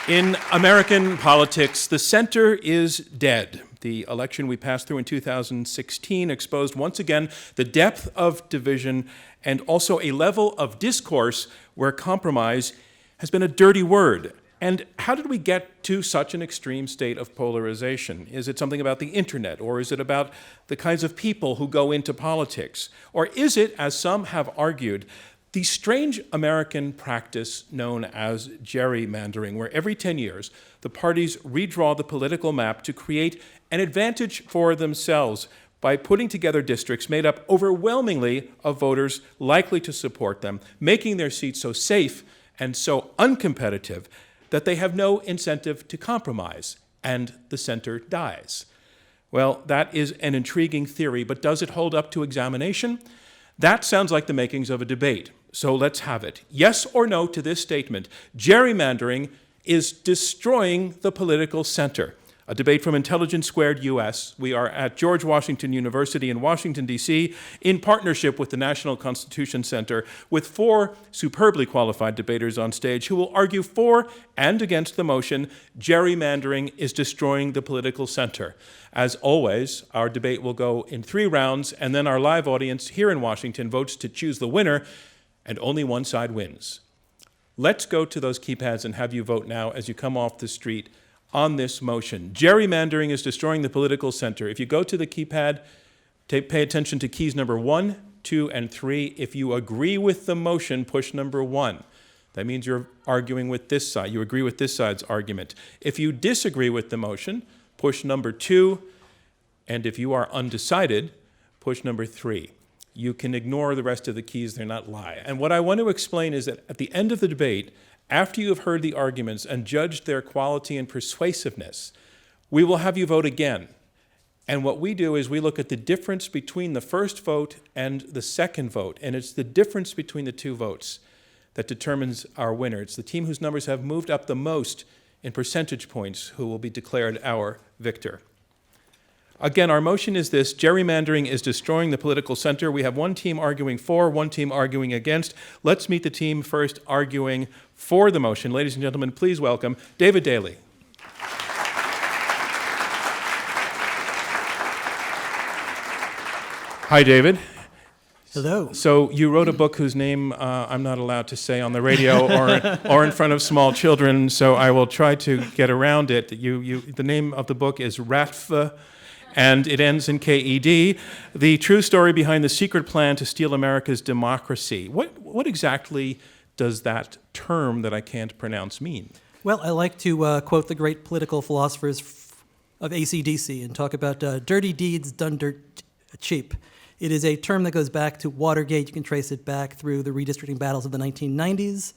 In American politics, the center is dead. The election we passed through in 2016 exposed once again the depth of division and also a level of discourse where compromise has been a dirty word. And how did we get to such an extreme state of polarization? Is it something about the internet, or is it about the kinds of people who go into politics? Or is it, as some have argued, the strange American practice known as gerrymandering, where every 10 years the parties redraw the political map to create an advantage for themselves by putting together districts made up overwhelmingly of voters likely to support them, making their seats so safe and so uncompetitive that they have no incentive to compromise, and the center dies. Well, that is an intriguing theory, but does it hold up to examination? That sounds like the makings of a debate. So let's have it. Yes or no to this statement: gerrymandering is destroying the political center. A debate from Intelligence Squared US. We are at George Washington University in Washington, D.C., in partnership with the National Constitution Center, with 4 superbly qualified debaters on stage who will argue for and against the motion, gerrymandering is destroying the political center. As always, our debate will go in 3 rounds, and then our live audience here in Washington votes to choose the winner, and only one side wins. Let's go to those keypads and have you vote now as you come off the street on this motion. Gerrymandering is destroying the political center. If you go to the keypad, pay attention to keys number 1, 2, and 3. If you agree with the motion, push number 1. That means you're arguing with this side. You agree with this side's argument. If you disagree with the motion, push number 2. And if you are undecided, push number 3. You can ignore the rest of the keys, they're not lie. And what I want to explain is that at the end of the debate, after you have heard the arguments and judged their quality and persuasiveness, we will have you vote again. And what we do is we look at the difference between the first vote and the second vote, and it's the difference between the 2 votes that determines our winner. It's the team whose numbers have moved up the most in percentage points who will be declared our victor. Again, our motion is this: gerrymandering is destroying the political center. We have one team arguing for, one team arguing against. Let's meet the team first arguing for the motion. Ladies and gentlemen, please welcome David Daley. Hi, David. Hello. So you wrote a book whose name I'm not allowed to say on the radio or in front of small children, so I will try to get around it. The name of the book is RATF, and it ends in KED, the true story behind the secret plan to steal America's democracy. What exactly does that term that I can't pronounce mean? Well, I like to quote the great political philosophers of AC/DC and talk about dirty deeds done dirt cheap. It is a term that goes back to Watergate. You can trace it back through the redistricting battles of the 1990s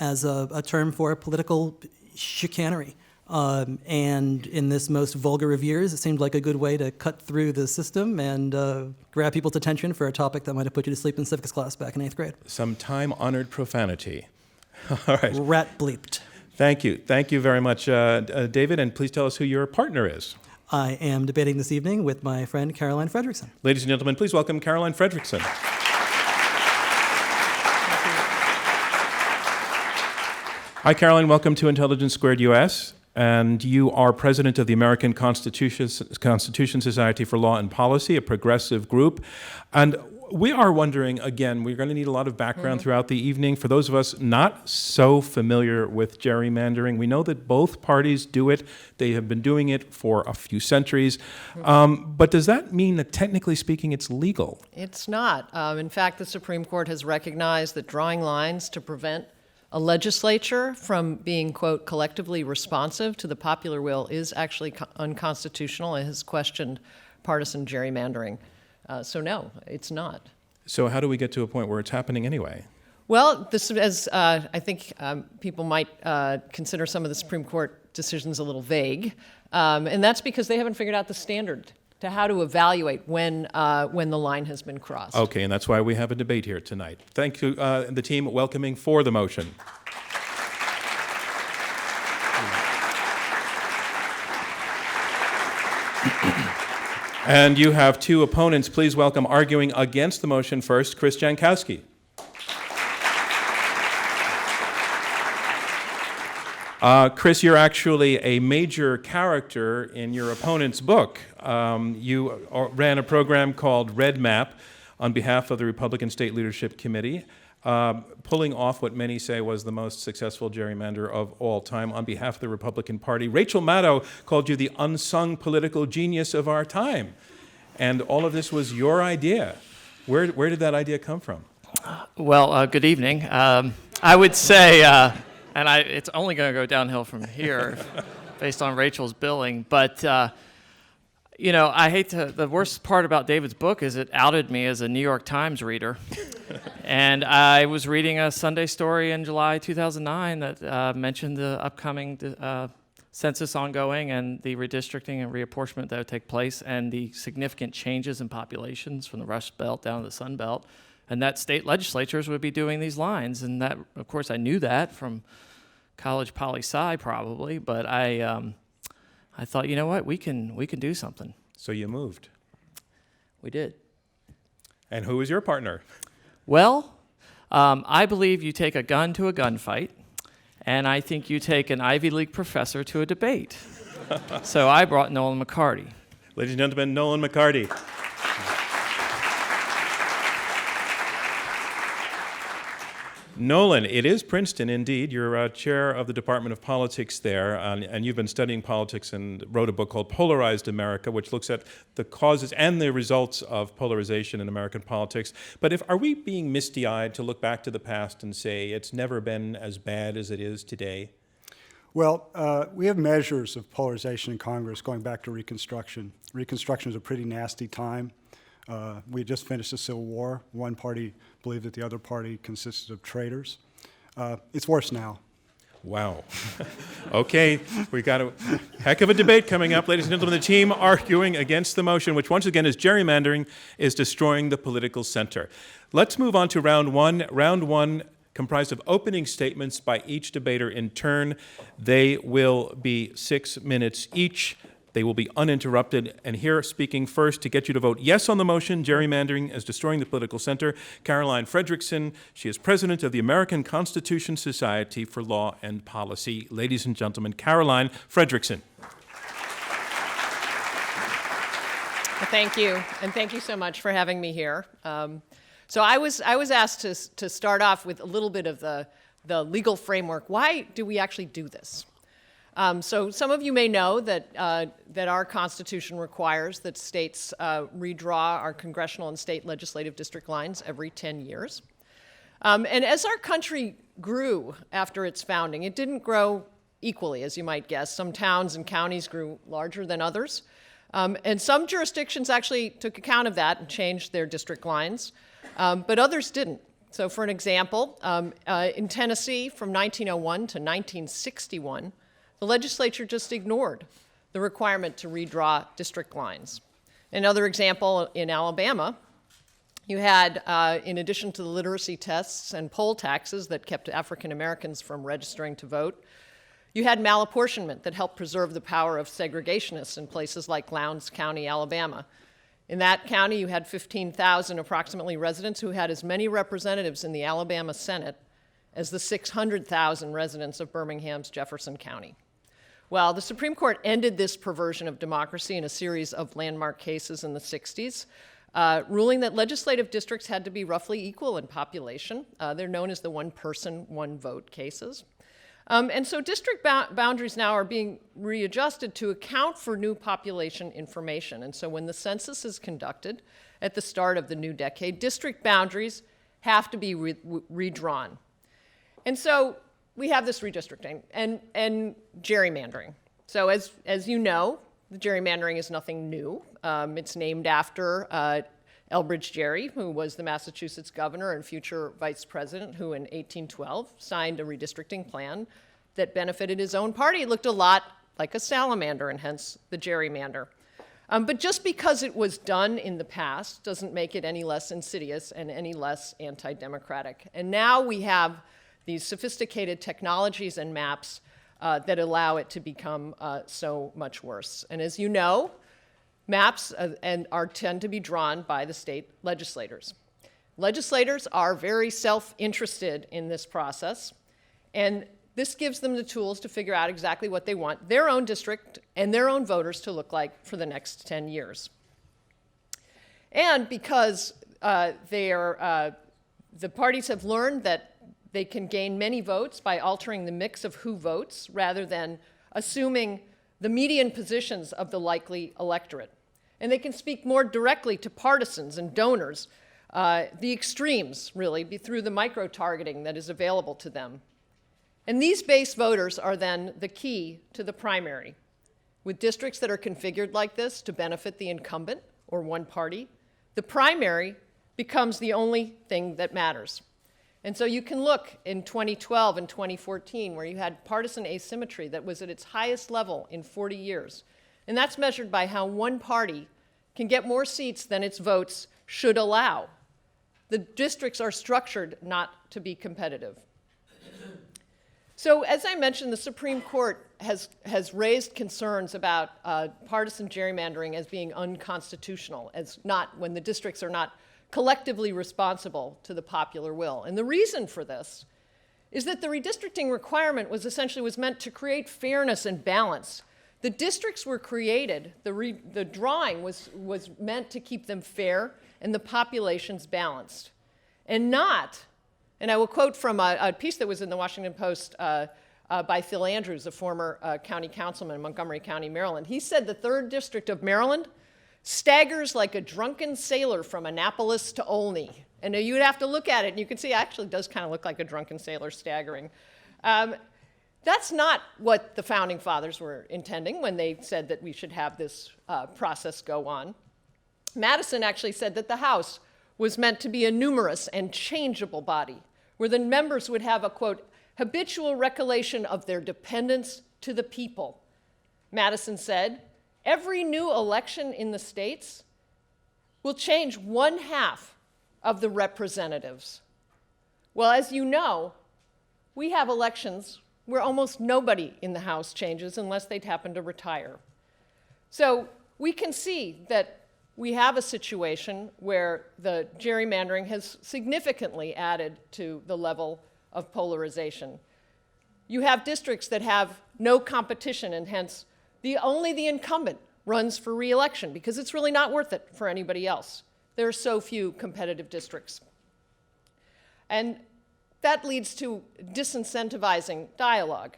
as a term for political chicanery. And in this most vulgar of years, it seemed like a good way to cut through the system and grab people's attention for a topic that might have put you to sleep in civics class back in 8th grade. Some time-honored profanity. All right. Rat bleeped. Thank you. Thank you very much, David, and please tell us who your partner is. I am debating this evening with my friend Caroline Fredrickson. Ladies and gentlemen, please welcome Caroline Fredrickson. Hi, Caroline. Welcome to Intelligence Squared US. And you are president of the American Constitution Society for Law and Policy, a progressive group. And we are wondering, again, we're going to need a lot of background throughout the evening. For those of us not so familiar with gerrymandering, we know that both parties do it. They have been doing it for a few centuries. But does that mean that, technically speaking, it's legal? It's not. In fact, the Supreme Court has recognized that drawing lines to prevent a legislature from being, quote, collectively responsive to the popular will is actually unconstitutional and has questioned partisan gerrymandering. So no, it's not. So how do we get to a point where it's happening anyway? Well, this is, I think people might consider some of the Supreme Court decisions a little vague, and that's because they haven't figured out the standard to how to evaluate when the line has been crossed. Okay, and that's why we have a debate here tonight. Thank you, the team welcoming for the motion. And you have 2 opponents. Please welcome arguing against the motion first, Chris Jankowski. Chris, you're actually a major character in your opponent's book. You ran a program called Red Map on behalf of the Republican State Leadership Committee, pulling off what many say was the most successful gerrymander of all time on behalf of the Republican Party. Rachel Maddow called you the unsung political genius of our time. And all of this was your idea. Where did that idea come from? Well, good evening. I would say, it's only going to go downhill from here based on Rachel's billing, but I hate to, the worst part about David's book is it outed me as a New York Times reader. And I was reading a Sunday story in July 2009 that mentioned the upcoming census ongoing and the redistricting and reapportionment that would take place and the significant changes in populations from the Rust Belt down to the Sun Belt, and that state legislatures would be doing these lines. And that, of course, I knew that from college poli-sci probably, but I thought, you know what, we can do something. So you moved. We did. And who was your partner? Well, I believe you take a gun to a gunfight, and I think you take an Ivy League professor to a debate. So I brought Nolan McCarty. Ladies and gentlemen, Nolan McCarty. Nolan, it is Princeton indeed. You're chair of the Department of Politics there, and you've been studying politics and wrote a book called Polarized America, which looks at the causes and the results of polarization in American politics. But are we being misty-eyed to look back to the past and say it's never been as bad as it is today? Well, we have measures of polarization in Congress going back to Reconstruction. Reconstruction is a pretty nasty time. We had just finished the Civil War. One party believed that the other party consisted of traitors. It's worse now. Wow. Okay, we got a heck of a debate coming up. Ladies and gentlemen, the team arguing against the motion, which once again is gerrymandering, is destroying the political center. Let's move on to round one. Round one comprised of opening statements by each debater in turn. They will be 6 minutes each. They will be uninterrupted. And here, speaking first to get you to vote yes on the motion, gerrymandering is destroying the political center, Caroline Frederickson. She is president of the American Constitution Society for Law and Policy. Ladies and gentlemen, Caroline Frederickson. Thank you, and thank you so much for having me here. So I was asked to start off with a little bit of the legal framework. Why do we actually do this? So some of you may know that our Constitution requires that states redraw our congressional and state legislative district lines every 10 years. And as our country grew after its founding, it didn't grow equally, as you might guess. Some towns and counties grew larger than others. And some jurisdictions actually took account of that and changed their district lines, but others didn't. So for an example, in Tennessee from 1901 to 1961, the legislature just ignored the requirement to redraw district lines. Another example, in Alabama, you had, in addition to the literacy tests and poll taxes that kept African Americans from registering to vote, you had malapportionment that helped preserve the power of segregationists in places like Lowndes County, Alabama. In that county, you had 15,000 approximately residents who had as many representatives in the Alabama Senate as the 600,000 residents of Birmingham's Jefferson County. Well, the Supreme Court ended this perversion of democracy in a series of landmark cases in the 60s, ruling that legislative districts had to be roughly equal in population. They're known as the one-person, one-vote cases. And so district boundaries now are being readjusted to account for new population information. And so when the census is conducted at the start of the new decade, district boundaries have to be redrawn. And so we have this redistricting and gerrymandering. So as you know, the gerrymandering is nothing new. It's named after Elbridge Gerry, who was the Massachusetts governor and future vice president, who in 1812 signed a redistricting plan that benefited his own party. It looked a lot like a salamander, and hence the gerrymander. But just because it was done in the past doesn't make it any less insidious and any less anti-democratic. And now we have these sophisticated technologies and maps that allow it to become so much worse. And as you know, maps tend to be drawn by the state legislators. Legislators are very self-interested in this process, and this gives them the tools to figure out exactly what they want their own district and their own voters to look like for the next 10 years. And because the parties have learned that they can gain many votes by altering the mix of who votes rather than assuming the median positions of the likely electorate. And they can speak more directly to partisans and donors, the extremes, really, through the micro-targeting that is available to them. And these base voters are then the key to the primary. With districts that are configured like this to benefit the incumbent or one party, the primary becomes the only thing that matters. And so you can look in 2012 and 2014 where you had partisan asymmetry that was at its highest level in 40 years. And that's measured by how one party can get more seats than its votes should allow. The districts are structured not to be competitive. So as I mentioned, the Supreme Court has raised concerns about partisan gerrymandering as being unconstitutional, as not when the districts are not collectively responsible to the popular will. And the reason for this is that the redistricting requirement was meant to create fairness and balance. The districts were created, the drawing was meant to keep them fair and the populations balanced, and not. And I will quote from a piece that was in the Washington Post by Phil Andrews, a former county councilman in Montgomery County, Maryland. He said the 3rd District of Maryland staggers like a drunken sailor from Annapolis to Olney. And you'd have to look at it, and you can see it actually does kind of look like a drunken sailor staggering. That's not what the Founding Fathers were intending when they said that we should have this process go on. Madison actually said that the House was meant to be a numerous and changeable body, where the members would have a, quote, habitual recollection of their dependence to the people. Madison said, every new election in the states will change 1/2 of the representatives. Well, as you know, we have elections where almost nobody in the House changes unless they'd happen to retire. So we can see that we have a situation where the gerrymandering has significantly added to the level of polarization. You have districts that have no competition, and hence only the incumbent runs for re-election because it's really not worth it for anybody else. There are so few competitive districts. And that leads to disincentivizing dialogue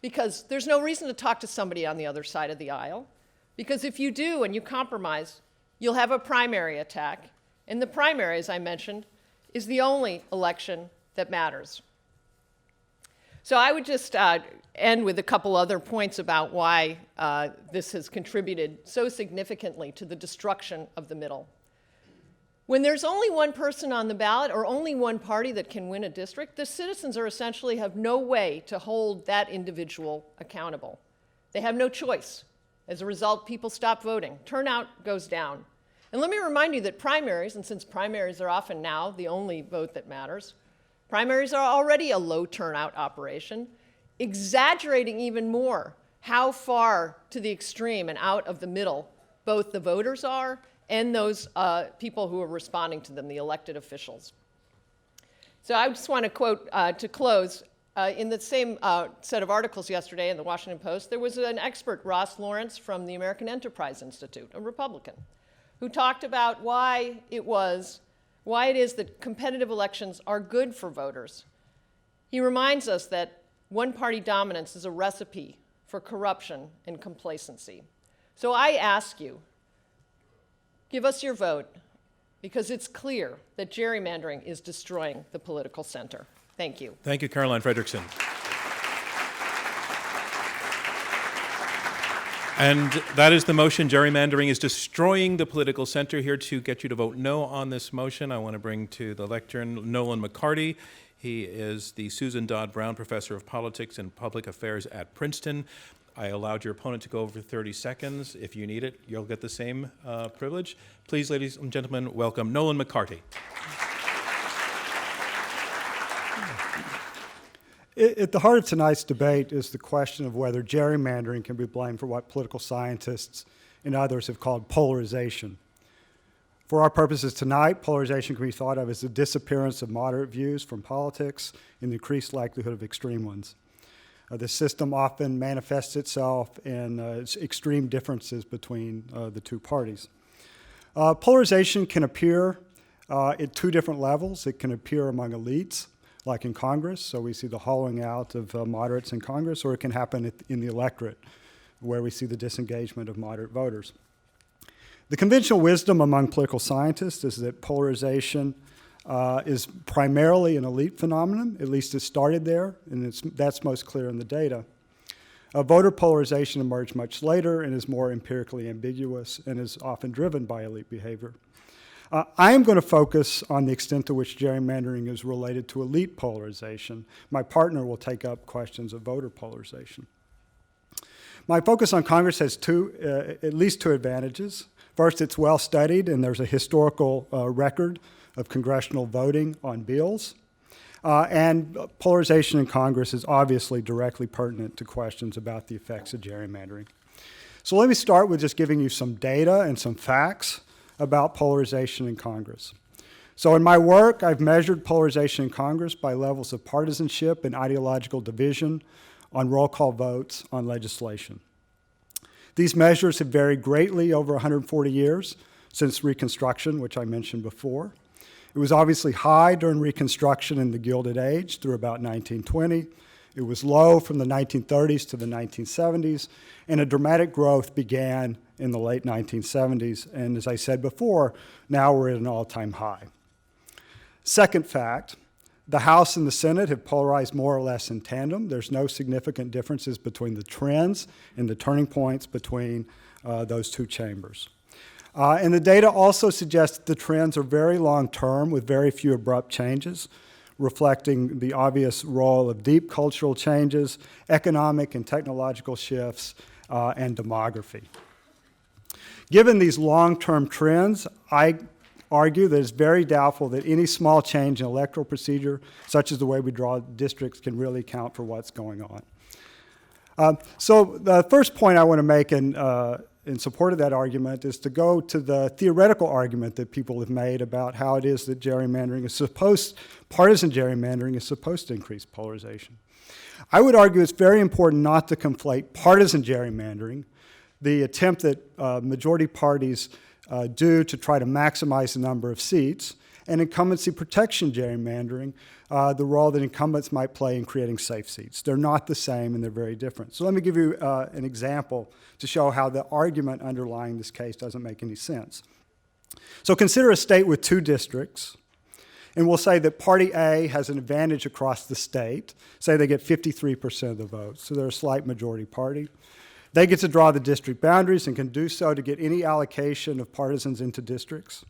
because there's no reason to talk to somebody on the other side of the aisle, because if you do and you compromise, you'll have a primary attack, and the primary, as I mentioned, is the only election that matters. So I would just end with a couple other points about why this has contributed so significantly to the destruction of the middle. When there's only one person on the ballot or only one party that can win a district, the citizens essentially have no way to hold that individual accountable. They have no choice. As a result, people stop voting. Turnout goes down. And let me remind you that primaries, and since primaries are often now the only vote that matters, primaries are already a low turnout operation, exaggerating even more how far to the extreme and out of the middle both the voters are and those people who are responding to them, the elected officials. So I just want to quote, to close, in the same set of articles yesterday in the Washington Post, there was an expert, Ross Lawrence from the American Enterprise Institute, a Republican, who talked about why it is that competitive elections are good for voters. He reminds us that one-party dominance is a recipe for corruption and complacency. So I ask you, give us your vote, because it's clear that gerrymandering is destroying the political center. Thank you. Thank you, Caroline Frederickson. And that is the motion. Gerrymandering is destroying the political center. Here to get you to vote no on this motion, I want to bring to the lectern Nolan McCarty. He is the Susan Dodd Brown Professor of Politics and Public Affairs at Princeton. I allowed your opponent to go over 30 seconds. If you need it, you'll get the same privilege. Please, ladies and gentlemen, welcome Nolan McCarty. At the heart of tonight's debate is the question of whether gerrymandering can be blamed for what political scientists and others have called polarization. For our purposes tonight, polarization can be thought of as the disappearance of moderate views from politics and the increased likelihood of extreme ones. The system often manifests itself in extreme differences between the two parties. Polarization can appear at two different levels. It can appear among elites, like in Congress, so we see the hollowing out of moderates in Congress, or it can happen in the electorate, where we see the disengagement of moderate voters. The conventional wisdom among political scientists is that polarization is primarily an elite phenomenon. At least it started there, and that's most clear in the data. Voter polarization emerged much later and is more empirically ambiguous and is often driven by elite behavior. I am going to focus on the extent to which gerrymandering is related to elite polarization. My partner will take up questions of voter polarization. My focus on Congress has at least two advantages. First, it's well studied, and there's a historical record of congressional voting on bills. And polarization in Congress is obviously directly pertinent to questions about the effects of gerrymandering. So let me start with just giving you some data and some facts about polarization in Congress. So in my work, I've measured polarization in Congress by levels of partisanship and ideological division on roll call votes on legislation. These measures have varied greatly over 140 years since Reconstruction, which I mentioned before. It was obviously high during Reconstruction in the Gilded Age through about 1920. It was low from the 1930s to the 1970s, and a dramatic growth began in the late 1970s. And as I said before, now we're at an all-time high. Second fact, the House and the Senate have polarized more or less in tandem. There's no significant differences between the trends and the turning points between those two chambers. And the data also suggests that the trends are very long-term with very few abrupt changes, reflecting the obvious role of deep cultural changes, economic and technological shifts, and demography. Given these long-term trends, I argue that it's very doubtful that any small change in electoral procedure, such as the way we draw districts, can really account for what's going on. So the first point I want to make in support of that argument is to go to the theoretical argument that people have made about how it is that partisan gerrymandering is supposed to increase polarization. I would argue it's very important not to conflate partisan gerrymandering, the attempt that majority parties do to try to maximize the number of seats, and incumbency protection gerrymandering, the role that incumbents might play in creating safe seats. They're not the same and they're very different. So let me give you an example to show how the argument underlying this case doesn't make any sense. So consider a state with two districts, and we'll say that Party A has an advantage across the state. Say they get 53% of the votes, so they're a slight majority party. They get to draw the district boundaries and can do so to get any allocation of partisans into districts.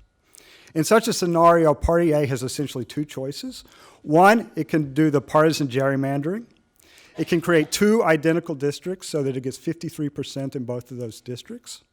In such a scenario, Party A has essentially two choices. One, it can do the partisan gerrymandering. It can create two identical districts so that it gets 53% in both of those districts.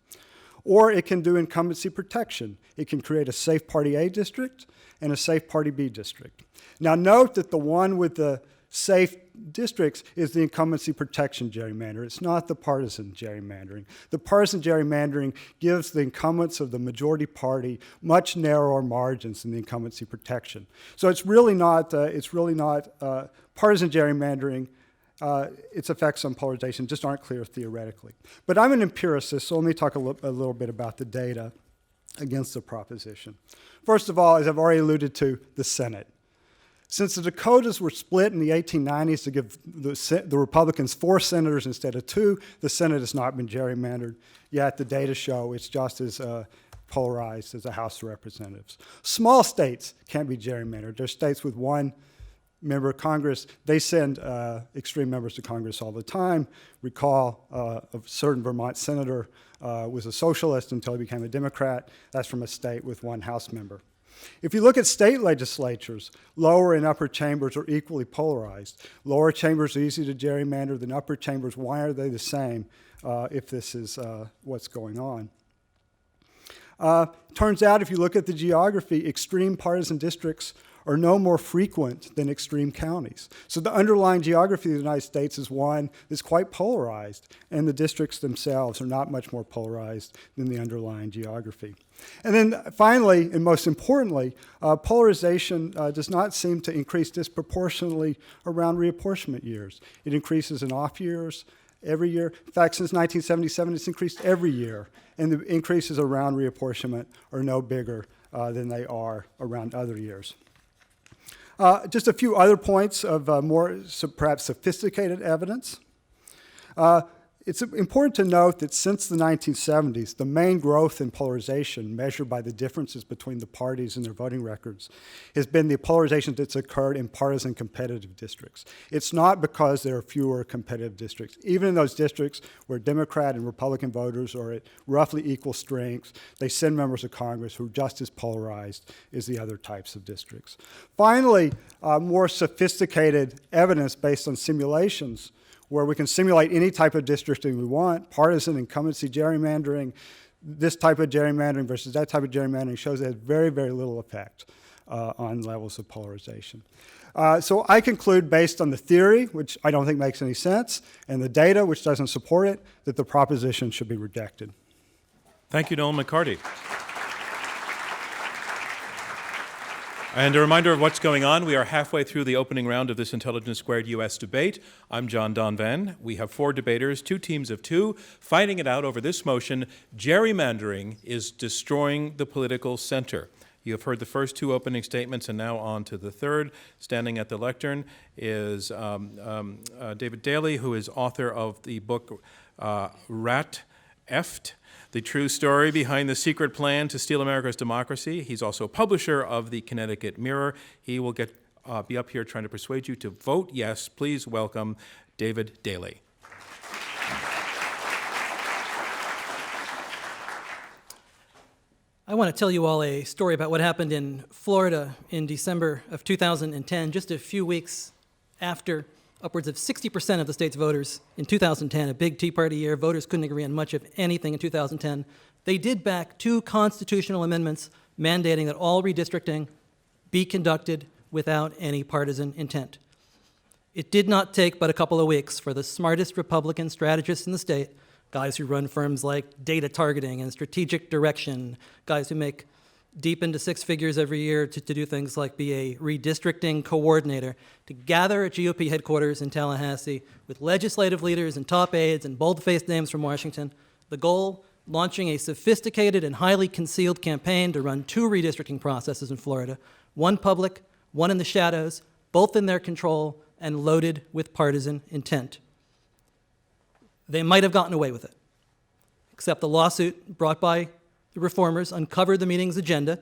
Or it can do incumbency protection. It can create a safe Party A district and a safe Party B district. Now note that the one with the safe districts is the incumbency protection gerrymander. It's not the partisan gerrymandering. The partisan gerrymandering gives the incumbents of the majority party much narrower margins than the incumbency protection. So it's really not partisan gerrymandering. Its effects on polarization just aren't clear theoretically. But I'm an empiricist, so let me talk a little bit about the data against the proposition. First of all, as I've already alluded to, the Senate. Since the Dakotas were split in the 1890s to give the Republicans 4 senators instead of 2, the Senate has not been gerrymandered, yet the data show it's just as polarized as the House of Representatives. Small states can't be gerrymandered. There's states with 1 member of Congress. They send extreme members to Congress all the time. Recall a certain Vermont senator was a socialist until he became a Democrat. That's from a state with 1 House member. If you look at state legislatures, lower and upper chambers are equally polarized. Lower chambers are easy to gerrymander than upper chambers. Why are they the same if this is what's going on? Turns out if you look at the geography, extreme partisan districts are no more frequent than extreme counties. So the underlying geography of the United States is one that's quite polarized, and the districts themselves are not much more polarized than the underlying geography. And then finally, and most importantly, polarization does not seem to increase disproportionately around reapportionment years. It increases in off years every year. In fact, since 1977, it's increased every year, and the increases around reapportionment are no bigger than they are around other years. Just a few other points of more perhaps sophisticated evidence. It's important to note that since the 1970s, the main growth in polarization measured by the differences between the parties and their voting records has been the polarization that's occurred in partisan competitive districts. It's not because there are fewer competitive districts. Even in those districts where Democrat and Republican voters are at roughly equal strengths, they send members of Congress who are just as polarized as the other types of districts. Finally, more sophisticated evidence based on simulations where we can simulate any type of districting we want, partisan, incumbency, gerrymandering. This type of gerrymandering versus that type of gerrymandering shows it has very, very little effect on levels of polarization. So I conclude, based on the theory, which I don't think makes any sense, and the data, which doesn't support it, that the proposition should be rejected. Thank you, Nolan McCarty. And a reminder of what's going on. We are halfway through the opening round of this Intelligence Squared U.S. debate. I'm John Donvan. We have 4 debaters, 2 teams of 2, fighting it out over this motion: gerrymandering is destroying the political center. You have heard the first 2 opening statements, and now on to the third. Standing at the lectern is David Daley, who is author of the book Rat Eft: The True Story Behind the Secret Plan to Steal America's Democracy. He's also publisher of the Connecticut Mirror. He will be up here trying to persuade you to vote yes. Please welcome David Daley. I want to tell you all a story about what happened in Florida in December of 2010, just a few weeks after upwards of 60% of the state's voters in 2010, a big Tea Party year. Voters couldn't agree on much of anything in 2010. They did back 2 constitutional amendments mandating that all redistricting be conducted without any partisan intent. It did not take but a couple of weeks for the smartest Republican strategists in the state, guys who run firms like Data Targeting and Strategic Direction, guys who make deep into 6 figures every year to do things like be a redistricting coordinator, to gather at GOP headquarters in Tallahassee with legislative leaders and top aides and bold-faced names from Washington. The goal, launching a sophisticated and highly concealed campaign to run 2 redistricting processes in Florida, one public, one in the shadows, both in their control and loaded with partisan intent. They might have gotten away with it, except the lawsuit brought by the reformers uncovered the meeting's agenda.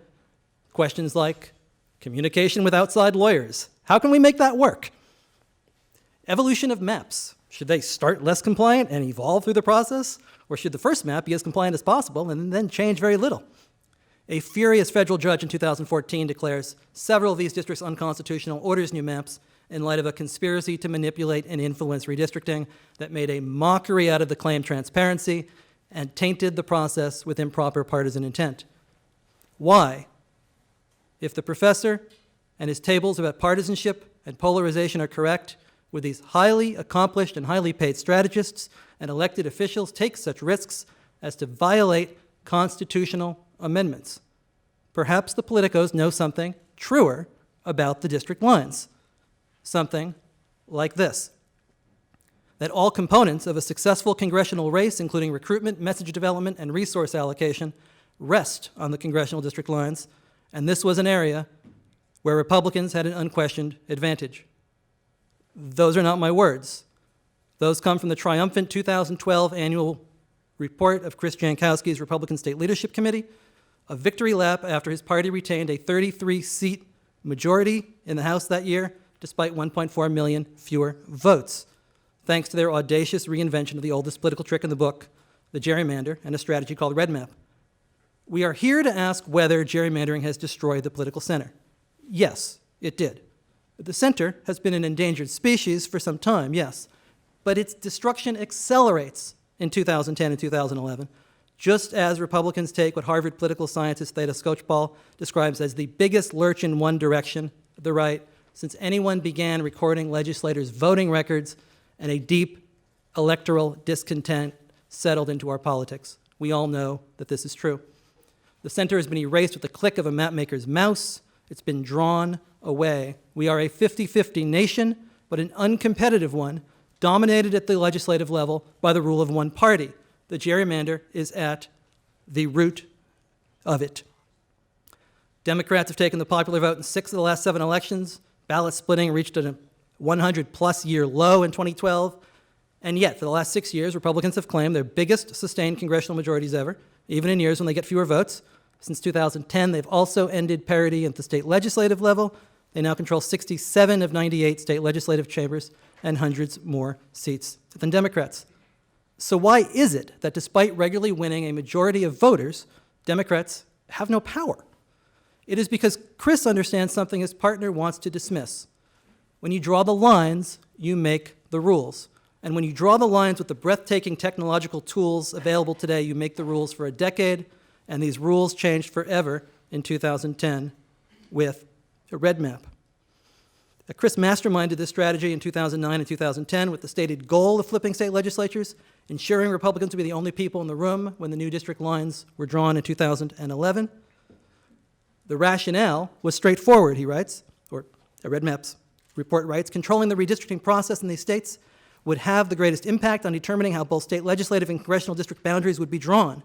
Questions like communication with outside lawyers. How can we make that work? Evolution of maps. Should they start less compliant and evolve through the process? Or should the first map be as compliant as possible and then change very little? A furious federal judge in 2014 declares several of these districts unconstitutional, orders new maps in light of a conspiracy to manipulate and influence redistricting that made a mockery out of the claimed transparency and tainted the process with improper partisan intent. Why? If the professor and his tables about partisanship and polarization are correct, would these highly accomplished and highly paid strategists and elected officials take such risks as to violate constitutional amendments? Perhaps the politicos know something truer about the district lines. Something like this: that all components of a successful congressional race, including recruitment, message development, and resource allocation, rest on the congressional district lines, and this was an area where Republicans had an unquestioned advantage. Those are not my words. Those come from the triumphant 2012 annual report of Chris Jankowski's Republican State Leadership Committee, a victory lap after his party retained a 33-seat majority in the House that year, despite 1.4 million fewer votes, thanks to their audacious reinvention of the oldest political trick in the book, the gerrymander, and a strategy called Red Map. We are here to ask whether gerrymandering has destroyed the political center. Yes, it did. The center has been an endangered species for some time, yes, but its destruction accelerates in 2010 and 2011, just as Republicans take what Harvard political scientist Theda Skocpol describes as the biggest lurch in one direction the right since anyone began recording legislators' voting records, and a deep electoral discontent settled into our politics. We all know that this is true. The center has been erased with the click of a mapmaker's mouse. It's been drawn away. We are a 50-50 nation, but an uncompetitive one, dominated at the legislative level by the rule of one party. The gerrymander is at the root of it. Democrats have taken the popular vote in 6 of the last 7 elections. Ballot splitting reached a 100-plus year low in 2012. And yet, for the last 6 years, Republicans have claimed their biggest sustained congressional majorities ever, even in years when they get fewer votes. Since 2010, they've also ended parity at the state legislative level. They now control 67 of 98 state legislative chambers and hundreds more seats than Democrats. So why is it that despite regularly winning a majority of voters, Democrats have no power? It is because Chris understands something his partner wants to dismiss. When you draw the lines, you make the rules. And when you draw the lines with the breathtaking technological tools available today, you make the rules for a decade, and these rules changed forever in 2010 with a red map. Chris masterminded this strategy in 2009 and 2010 with the stated goal of flipping state legislatures, ensuring Republicans would be the only people in the room when the new district lines were drawn in 2011. The rationale was straightforward, he writes, or a Red Maps report writes, controlling the redistricting process in these states would have the greatest impact on determining how both state legislative and congressional district boundaries would be drawn.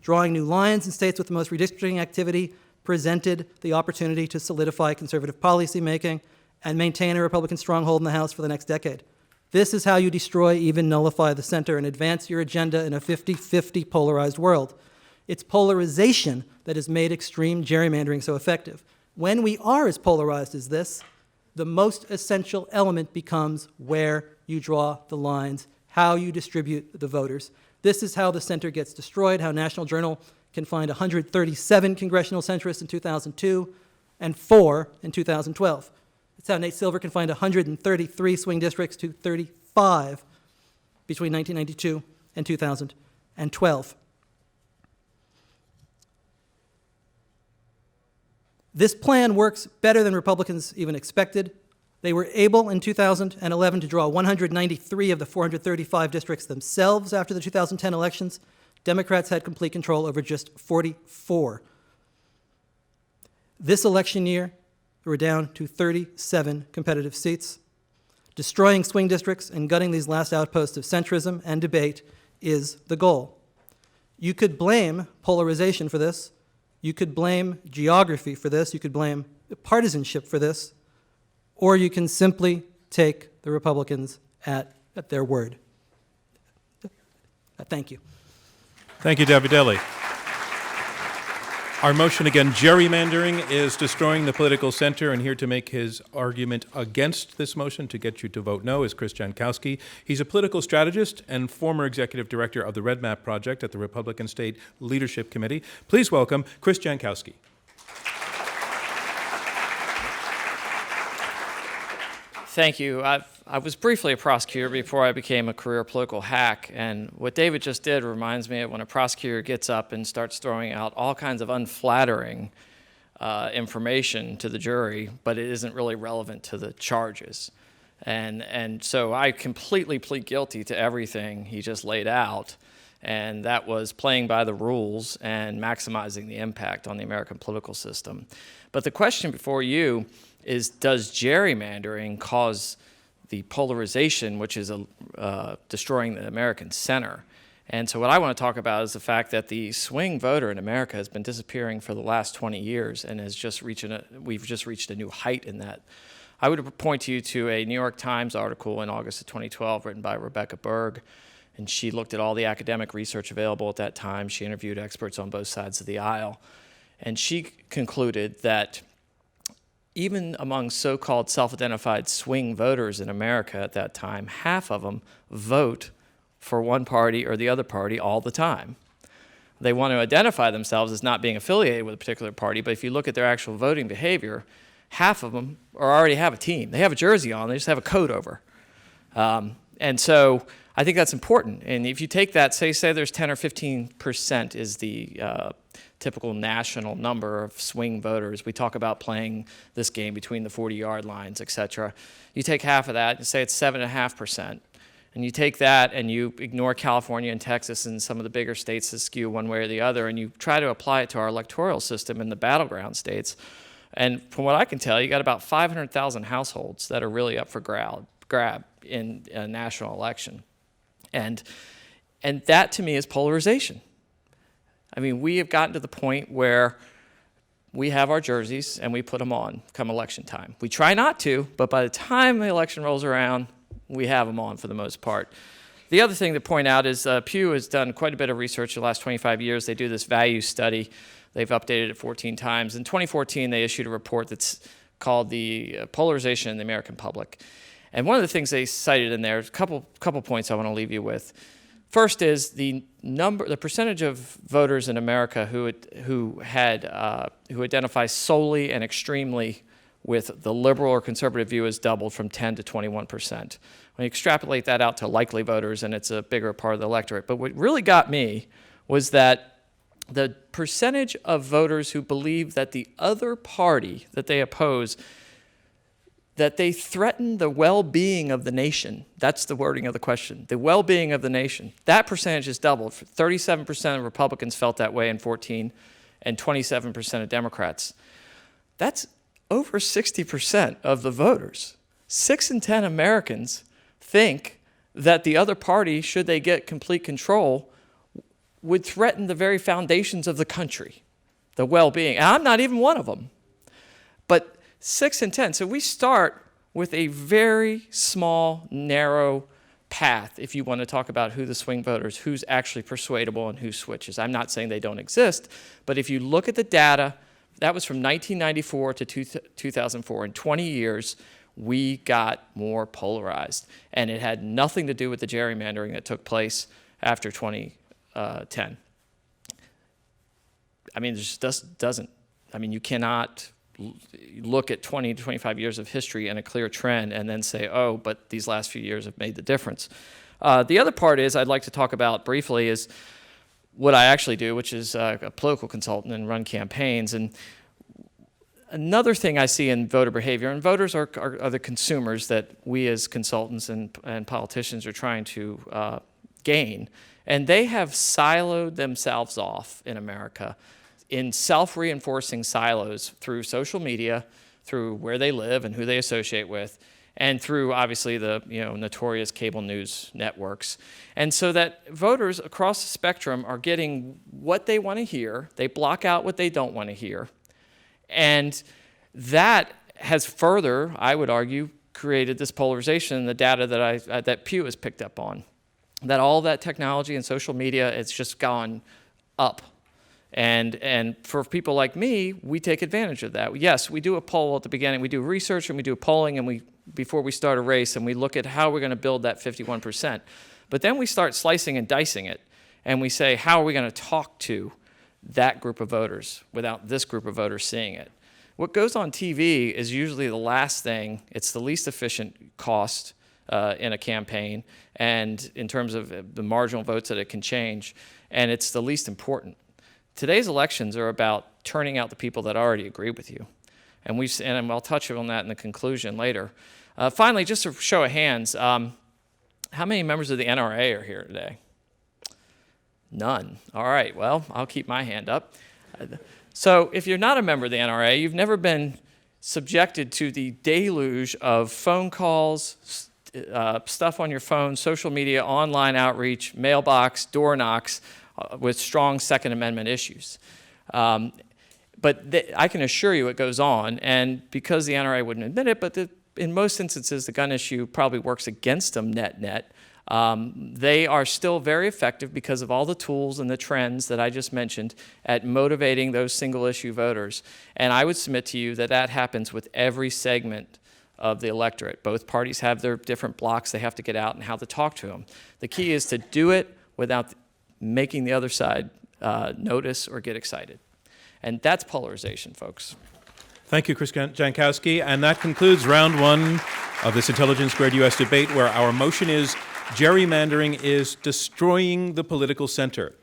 Drawing new lines in states with the most redistricting activity presented the opportunity to solidify conservative policymaking and maintain a Republican stronghold in the House for the next decade. This is how you destroy, even nullify the center and advance your agenda in a 50-50 polarized world. It's polarization that has made extreme gerrymandering so effective. When we are as polarized as this, the most essential element becomes where you draw the lines, how you distribute the voters. This is how the center gets destroyed, how National Journal can find 137 congressional centrists in 2002 and 4 in 2012. It's how Nate Silver can find 133 swing districts to 35 between 1992 and 2012. This plan works better than Republicans even expected. They were able in 2011 to draw 193 of the 435 districts themselves after the 2010 elections. Democrats had complete control over just 44. This election year, we're down to 37 competitive seats. Destroying swing districts and gutting these last outposts of centrism and debate is the goal. You could blame polarization for this. You could blame geography for this. You could blame partisanship for this. Or you can simply take the Republicans at their word. Thank you. Thank you, Davidelli. Our motion again, gerrymandering, is destroying the political center, and here to make his argument against this motion, to get you to vote no, is Chris Jankowski. He's a political strategist and former executive director of the Red Map Project at the Republican State Leadership Committee. Please welcome Chris Jankowski. Thank you. I was briefly a prosecutor before I became a career political hack, and what David just did reminds me of when a prosecutor gets up and starts throwing out all kinds of unflattering information to the jury, but it isn't really relevant to the charges. And so I completely plead guilty to everything he just laid out, and that was playing by the rules and maximizing the impact on the American political system. But the question before you is, does gerrymandering cause the polarization, which is destroying the American center? And so what I want to talk about is the fact that the swing voter in America has been disappearing for the last 20 years and has just we've just reached a new height in that. I would point you to a New York Times article in August of 2012 written by Rebecca Berg, and she looked at all the academic research available at that time. She interviewed experts on both sides of the aisle, and she concluded that even among so-called self-identified swing voters in America at that time, half of them vote for one party or the other party all the time. They want to identify themselves as not being affiliated with a particular party, but if you look at their actual voting behavior, half of them already have a team. They have a jersey on, they just have a coat over. And so I think that's important. And if you take that, say there's 10 or 15% is the typical national number of swing voters. We talk about playing this game between the 40-yard lines, et cetera. You take half of that and say it's 7.5%. And you take that and you ignore California and Texas and some of the bigger states that skew one way or the other, and you try to apply it to our electoral system in the battleground states. And from what I can tell, you got about 500,000 households that are really up for grab in a national election. And that to me is polarization. I mean, we have gotten to the point where we have our jerseys and we put them on come election time. We try not to, but by the time the election rolls around, we have them on for the most part. The other thing to point out is Pew has done quite a bit of research the last 25 years. They do this value study. They've updated it 14 times. In 2014, they issued a report that's called the Polarization in the American Public. And one of the things they cited in there, a couple points I want to leave you with. First is the percentage of voters in America who identify solely and extremely with the liberal or conservative view has doubled from 10 to 21%. When you extrapolate that out to likely voters, and it's a bigger part of the electorate. But what really got me was that the percentage of voters who believe that the other party that they oppose, that they threaten the well-being of the nation. That's the wording of the question. The well-being of the nation. That percentage has doubled. 37% of Republicans felt that way in 2014, and 27% of Democrats. That's over 60% of the voters. 6 in 10 Americans think that the other party, should they get complete control, would threaten the very foundations of the country, the well-being. And I'm not even one of them. But 6 in 10. So we start with a very small, narrow path if you want to talk about who the swing voters, who's actually persuadable and who switches. I'm not saying they don't exist, but if you look at the data, that was from 1994 to 2004. In 20 years, we got more polarized. And it had nothing to do with the gerrymandering that took place after 2010. I mean, it just doesn't. I mean, you cannot look at 20 to 25 years of history and a clear trend and then say, oh, but these last few years have made the difference. The other part is I'd like to talk about briefly is what I actually do, which is a political consultant and run campaigns. And another thing I see in voter behavior, and voters are the consumers that we as consultants and politicians are trying to gain, and they have siloed themselves off in America in self-reinforcing silos through social media, through where they live and who they associate with, and through obviously the notorious cable news networks. And so that voters across the spectrum are getting what they want to hear. They block out what they don't want to hear. And that has further, I would argue, created this polarization in the data that Pew has picked up on. That all that technology and social media, it's just gone up. And for people like me, we take advantage of that. Yes, we do a poll at the beginning. We do research and we do polling and before we start a race, and we look at how we're going to build that 51%. But then we start slicing and dicing it, and we say, how are we going to talk to that group of voters without this group of voters seeing it? What goes on TV is usually the last thing. It's the least efficient cost in a campaign, and in terms of the marginal votes that it can change, and it's the least important. Today's elections are about turning out the people that already agree with you. And I'll touch on that in the conclusion later. Finally, just a show of hands, how many members of the NRA are here today? None. All right, well, I'll keep my hand up. So if you're not a member of the NRA, you've never been subjected to the deluge of phone calls, stuff on your phone, social media, online outreach, mailbox, door knocks, with strong Second Amendment issues. But I can assure you it goes on, and because the NRA wouldn't admit it, but in most instances the gun issue probably works against them net. They are still very effective because of all the tools and the trends that I just mentioned at motivating those single issue voters. And I would submit to you that that happens with every segment of the electorate. Both parties have their different blocks they have to get out and how to talk to them. The key is to do it without making the other side notice or get excited. And that's polarization, folks. Thank you, Chris Jankowski. And that concludes round one of this Intelligence Squared U.S. debate, where our motion is Gerrymandering is destroying the political center.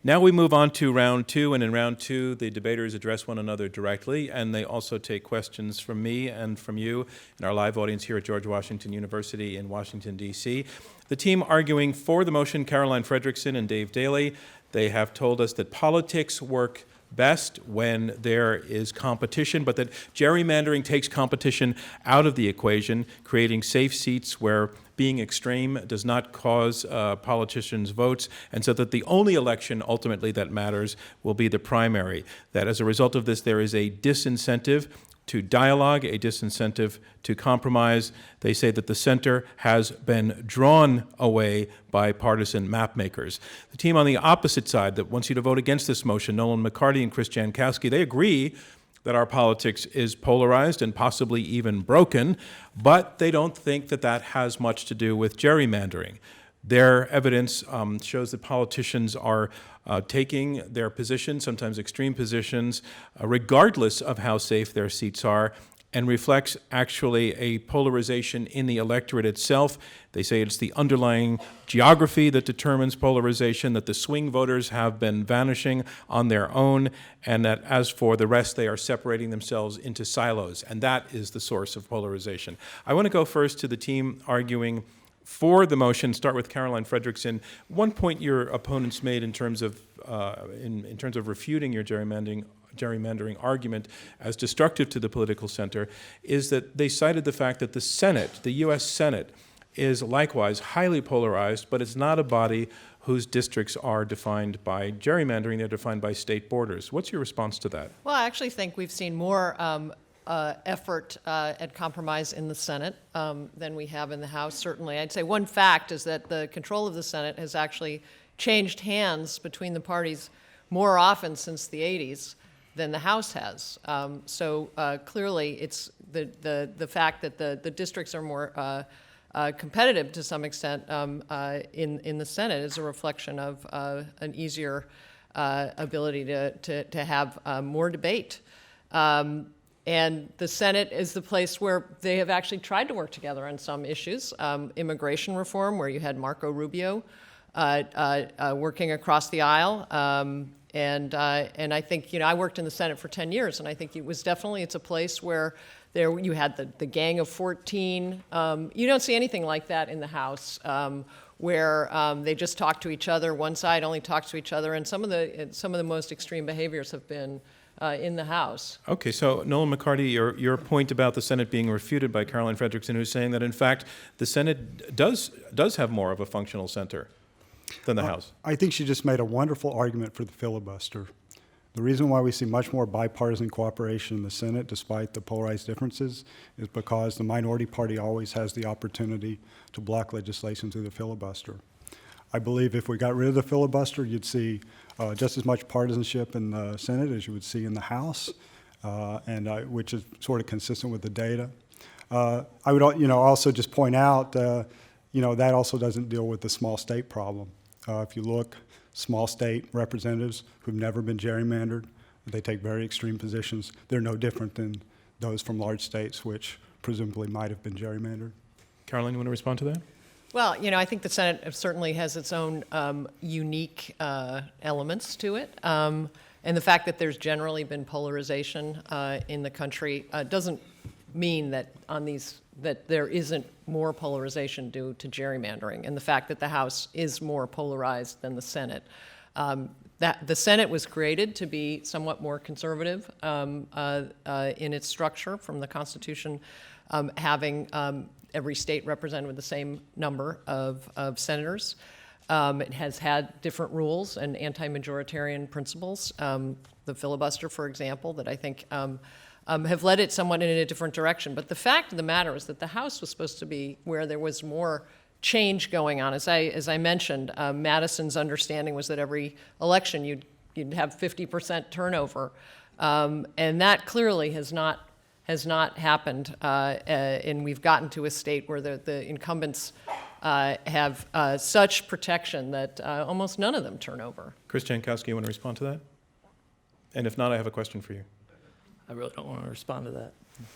Now we move on to round two, and in round two, the debaters address one another directly, and they also take questions from me and from you in our live audience here at George Washington University in Washington, D.C. The team arguing for the motion, Caroline Frederickson and Dave Daly, they have told us that politics work best when there is competition, but that gerrymandering takes competition out of the equation, creating safe seats where being extreme does not cause politicians' votes, and so that the only election ultimately that matters will be the primary. That as a result of this, there is a disincentive to dialogue, a disincentive to compromise. They say that the center has been drawn away by partisan map makers. The team on the opposite side that wants you to vote against this motion, Nolan McCarty and Chris Jankowski, they agree that our politics is polarized and possibly even broken, but they don't think that that has much to do with gerrymandering. Their evidence shows that politicians are taking their positions, sometimes extreme positions, regardless of how safe their seats are, and reflects actually a polarization in the electorate itself. They say it's the underlying geography that determines polarization, that the swing voters have been vanishing on their own, and that as for the rest, they are separating themselves into silos, and that is the source of polarization. I want to go first to the team arguing for the motion. Start with Caroline Frederickson. One point your opponents made in terms of refuting your gerrymandering argument as destructive to the political center is that they cited the fact that the Senate, the U.S. Senate, is likewise highly polarized, but it's not a body whose districts are defined by gerrymandering. They're defined by state borders. What's your response to that? Well, I actually think we've seen more effort at compromise in the Senate than we have in the House, certainly. I'd say one fact is that the control of the Senate has actually changed hands between the parties more often since the 80s than the House has. So clearly it's the fact that the districts are more competitive to some extent in the Senate is a reflection of an easier ability to have more debate. And the Senate is the place where they have actually tried to work together on some issues. Immigration reform, where you had Marco Rubio working across the aisle. And I think, I worked in the Senate for 10 years, and I think it's a place where you had the Gang of 14. You don't see anything like that in the House, where they just talk to each other. One side only talks to each other, and some of the most extreme behaviors have been in the House. Okay, so Nolan McCarty, your point about the Senate being refuted by Caroline Frederickson, who's saying that in fact the Senate does have more of a functional center than the House. I think she just made a wonderful argument for the filibuster. The reason why we see much more bipartisan cooperation in the Senate, despite the polarized differences, is because the minority party always has the opportunity to block legislation through the filibuster. I believe if we got rid of the filibuster, you'd see just as much partisanship in the Senate as you would see in the House, which is sort of consistent with the data. I would also just point out, that also doesn't deal with the small state problem. If you look, small state representatives who've never been gerrymandered, they take very extreme positions. They're no different than those from large states, which presumably might have been gerrymandered. Caroline, you want to respond to that? Well, I think the Senate certainly has its own unique elements to it. And the fact that there's generally been polarization in the country doesn't mean that that there isn't more polarization due to gerrymandering, and the fact that the House is more polarized than the Senate. That the Senate was created to be somewhat more conservative in its structure from the Constitution, having every state represented with the same number of senators. It has had different rules and anti-majoritarian principles. The filibuster, for example, that I think have led it somewhat in a different direction. But the fact of the matter is that the House was supposed to be where there was more change going on. As I mentioned, Madison's understanding was that every election you'd have 50% turnover, and that clearly has not happened, and we've gotten to a state where the incumbents have such protection that almost none of them turn over. Chris Jankowski, you want to respond to that? And if not, I have a question for you. I really don't want to respond to that.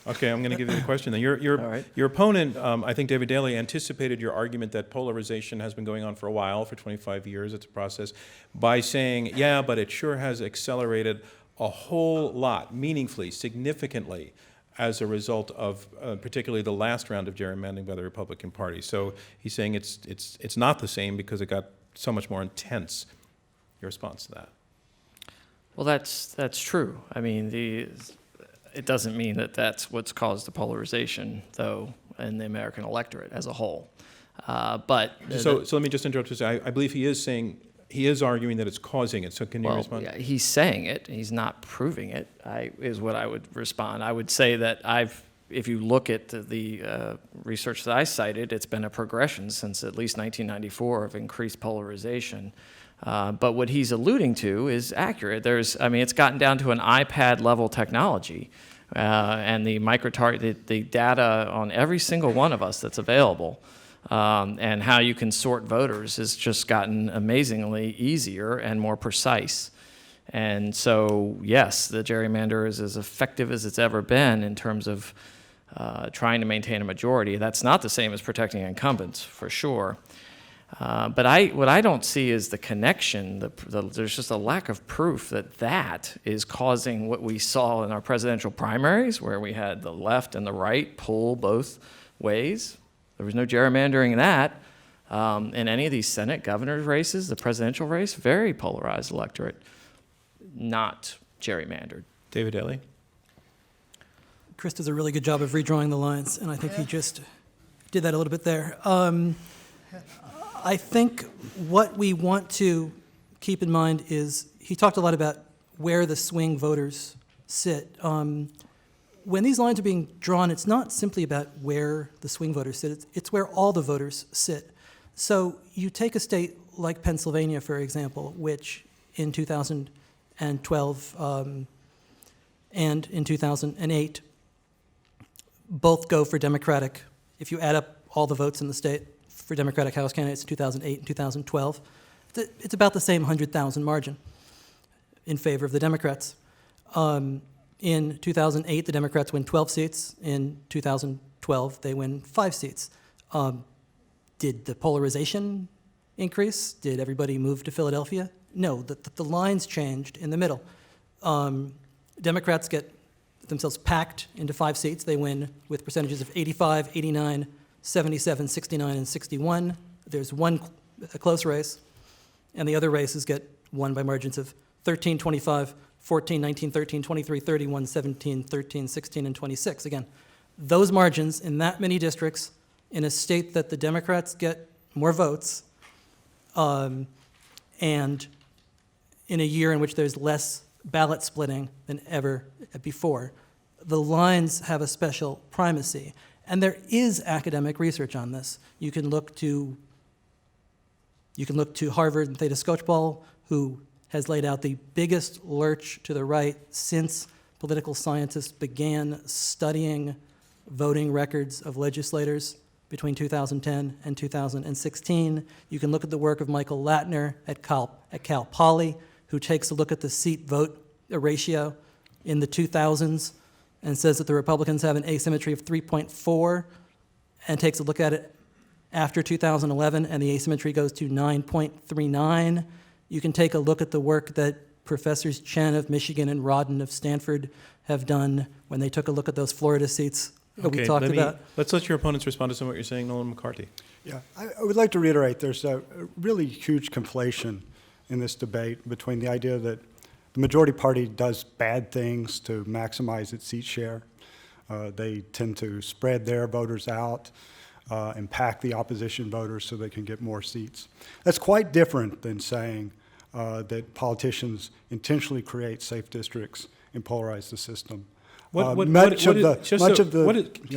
Okay, I'm going to give you the question then. All right. Your opponent, I think David Daley, anticipated your argument that polarization has been going on for a while, for 25 years, it's a process, by saying, yeah, but it sure has accelerated a whole lot, meaningfully, significantly, as a result of particularly the last round of gerrymandering by the Republican Party. So he's saying it's not the same because it got so much more intense. Your response to that? Well, that's true. I mean, it doesn't mean that that's what's caused the polarization, though, in the American electorate as a whole. So let me just interrupt to say, I believe he is arguing that it's causing it. So can you respond? Yeah, he's saying it. He's not proving it. Is what I would respond. I would say that if you look at the research that I cited, it's been a progression since at least 1994 of increased polarization. But what he's alluding to is accurate. It's gotten down to an iPad level technology, and the the data on every single one of us that's available, and how you can sort voters has just gotten amazingly easier and more precise. And so, yes, the gerrymander is as effective as it's ever been in terms of trying to maintain a majority. That's not the same as protecting incumbents, for sure. But what I don't see is the connection. There's just a lack of proof that is causing what we saw in our presidential primaries, where we had the left and the right pull both ways. There was no gerrymandering in that. In any of these Senate governor's races, the presidential race, very polarized electorate, not gerrymandered. David Daley? Chris does a really good job of redrawing the lines, and I think he just did that a little bit there. I think what we want to keep in mind is he talked a lot about where the swing voters sit. When these lines are being drawn, it's not simply about where the swing voters sit, it's where all the voters sit. So you take a state like Pennsylvania, for example, which in 2012 and in 2008 both go for Democratic. If you add up all the votes in the state for Democratic House candidates in 2008 and 2012, it's about the same 100,000 margin in favor of the Democrats. In 2008, the Democrats win 12 seats. In 2012, they win 5 seats. Did the polarization increase? Did everybody move to Philadelphia? No, the lines changed in the middle. Democrats get themselves packed into 5 seats. They win with percentages of 85, 89, 77, 69, and 61. There's a close race, and the other races get won by margins of 13, 25, 14, 19, 13, 23, 31, 17, 13, 16, and 26. Again, those margins in that many districts in a state that the Democrats get more votes, and in a year in which there's less ballot splitting than ever before, the lines have a special primacy. And there is academic research on this. You can look to Harvard and Theda Skocpol, who has laid out the biggest lurch to the right since political scientists began studying voting records of legislators between 2010 and 2016. You can look at the work of Michael Latner at Cal Poly, who takes a look at the seat-vote ratio in the 2000s and says that the Republicans have an asymmetry of 3.4, and takes a look at it after 2011, and the asymmetry goes to 9.39. You can take a look at the work that Professors Chen of Michigan and Rodden of Stanford have done when they took a look at those Florida seats that we talked about. Let's let your opponents respond to some of what you're saying, Nolan McCarthy. Yeah, I would like to reiterate there's a really huge conflation in this debate between the idea that the majority party does bad things to maximize its seat share. They tend to spread their voters out and pack the opposition voters so they can get more seats. That's quite different than saying that politicians intentionally create safe districts and polarize the system.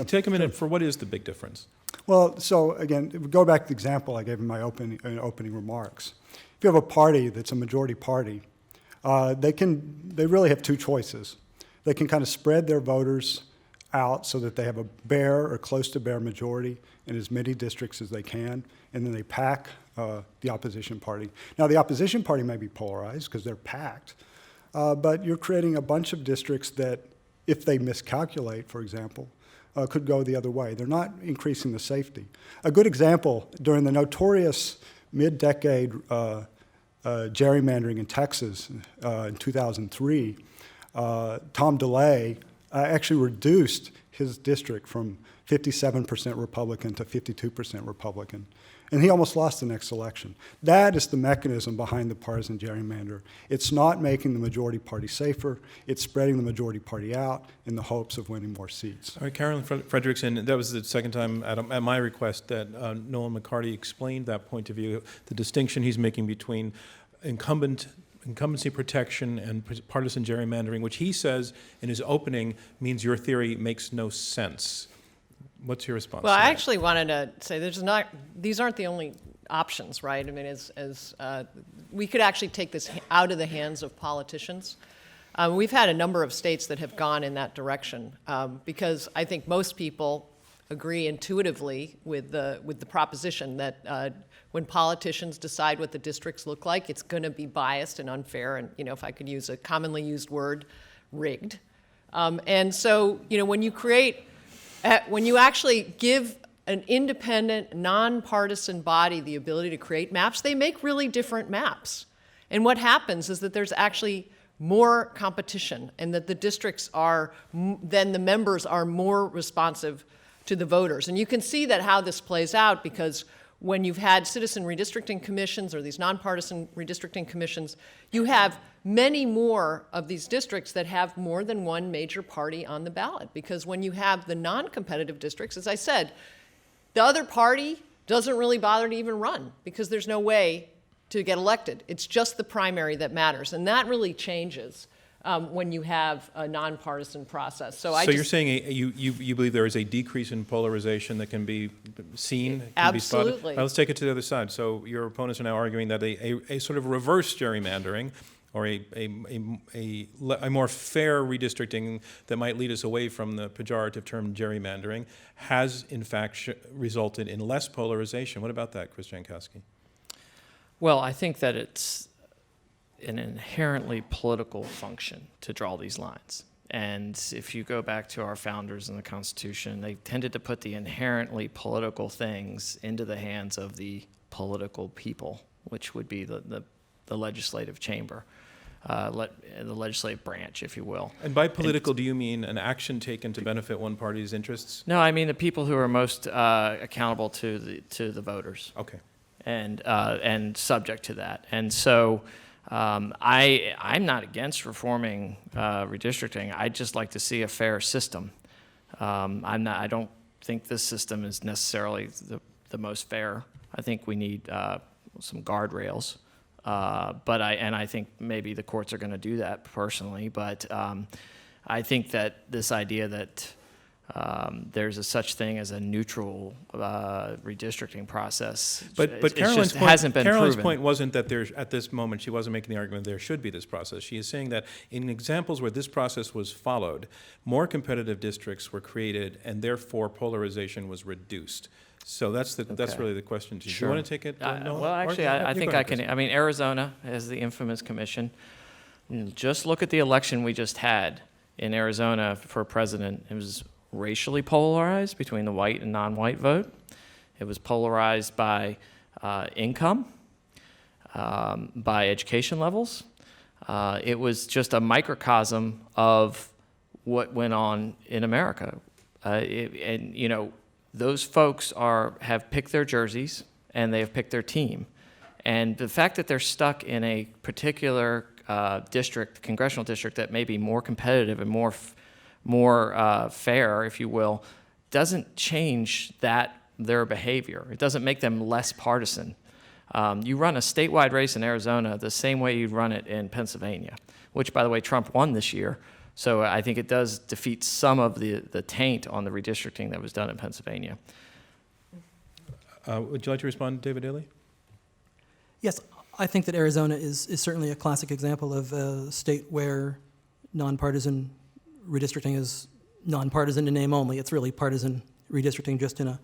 Take a minute for what is the big difference? Well, so again, go back to the example I gave in my opening remarks. If you have a party that's a majority party, they really have two choices. They can kind of spread their voters out so that they have a bare or close to bare majority in as many districts as they can, and then they pack the opposition party. Now, the opposition party may be polarized because they're packed, but you're creating a bunch of districts that if they miscalculate, for example, could go the other way. They're not increasing the safety. A good example, during the notorious mid-decade gerrymandering in Texas in 2003, Tom DeLay actually reduced his district from 57% Republican to 52% Republican. And he almost lost the next election. That is the mechanism behind the partisan gerrymander. It's not making the majority party safer. It's spreading the majority party out in the hopes of winning more seats. All right, Carolyn Frederickson, that was the second time at my request that Nolan McCarty explained that point of view, the distinction he's making between incumbency protection and partisan gerrymandering, which he says in his opening means your theory makes no sense. What's your response? Well, to I that? actually wanted to say these aren't the only options, right? I mean, we could actually take this out of the hands of politicians. We've had a number of states that have gone in that direction because I think most people agree intuitively with the proposition that when politicians decide what the districts look like, it's going to be biased and unfair, and if I could use a commonly used word, rigged. And so when you actually give an independent, nonpartisan body the ability to create maps, they make really different maps. And what happens is that there's actually more competition, and that the districts then the members are more responsive to the voters. And you can see that how this plays out, because when you've had citizen redistricting commissions or these nonpartisan redistricting commissions, you have many more of these districts that have more than one major party on the ballot. Because when you have the non-competitive districts, as I said, the other party doesn't really bother to even run because there's no way to get elected. It's just the primary that matters. And that really changes when you have a nonpartisan process. So you're saying you believe there is a decrease in polarization that can be seen, can absolutely. be spotted? Now, let's take it to the other side. So your opponents are now arguing that a sort of reverse gerrymandering, or a more fair redistricting that might lead us away from the pejorative term gerrymandering, has in fact resulted in less polarization. What about that, Chris Jankowski? Well, I think that it's an inherently political function to draw these lines. And if you go back to our founders in the Constitution, they tended to put the inherently political things into the hands of the political people, which would be the legislative chamber, the legislative branch, if you will. And by political, do you mean an action taken to benefit one party's interests? No, I mean the people who are most accountable to the voters. Okay. And subject to that. And so I'm not against reforming redistricting. I'd just like to see a fair system. I don't think this system is necessarily the most fair. I think we need some guardrails. But I think maybe the courts are going to do that personally. But I think that this idea that there's a such thing as a neutral redistricting process. But Carolyn's point, hasn't been proven. Point wasn't that at this moment she wasn't making the argument there should be this process. She is saying that in examples where this process was followed, more competitive districts were created and therefore polarization was reduced. So that's really the question. Do you want to take it? Well, actually, I think I can. I mean, Arizona has the infamous commission. Just look at the election we just had in Arizona for president. It was racially polarized between the white and non-white vote. It was polarized by income, by education levels. It was just a microcosm of what went on in America. Those folks have picked their jerseys and they have picked their team. And the fact that they're stuck in a particular congressional district that may be more competitive and more fair, if you will, doesn't change their behavior. It doesn't make them less partisan. You run a statewide race in Arizona the same way you'd run it in Pennsylvania, which, by the way, Trump won this year. So I think it does defeat some of the taint on the redistricting that was done in Pennsylvania. Would you like to respond, David Daly? Yes, I think that Arizona is certainly a classic example of a state where nonpartisan redistricting is nonpartisan in name only. It's really partisan redistricting, just in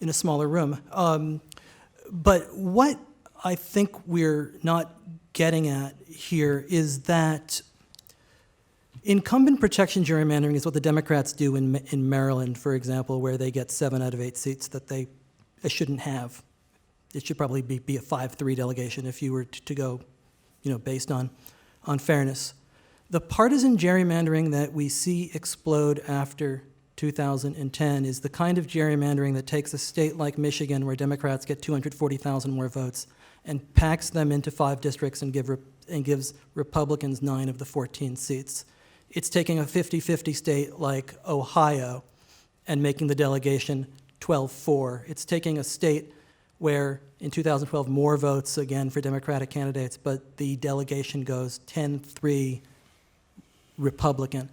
a smaller room. But what I think we're not getting at here is that Incumbent protection gerrymandering is what the Democrats do in Maryland, for example, where they get 7 out of 8 seats that they shouldn't have. It should probably be a 5-3 delegation if you were to go, based on fairness. The partisan gerrymandering that we see explode after 2010 is the kind of gerrymandering that takes a state like Michigan, where Democrats get 240,000 more votes, and packs them into 5 districts and gives Republicans 9 of the 14 seats. It's taking a 50-50 state like Ohio and making the delegation 12-4. It's taking a state where in 2012 more votes again for Democratic candidates, but the delegation goes 10-3 Republican.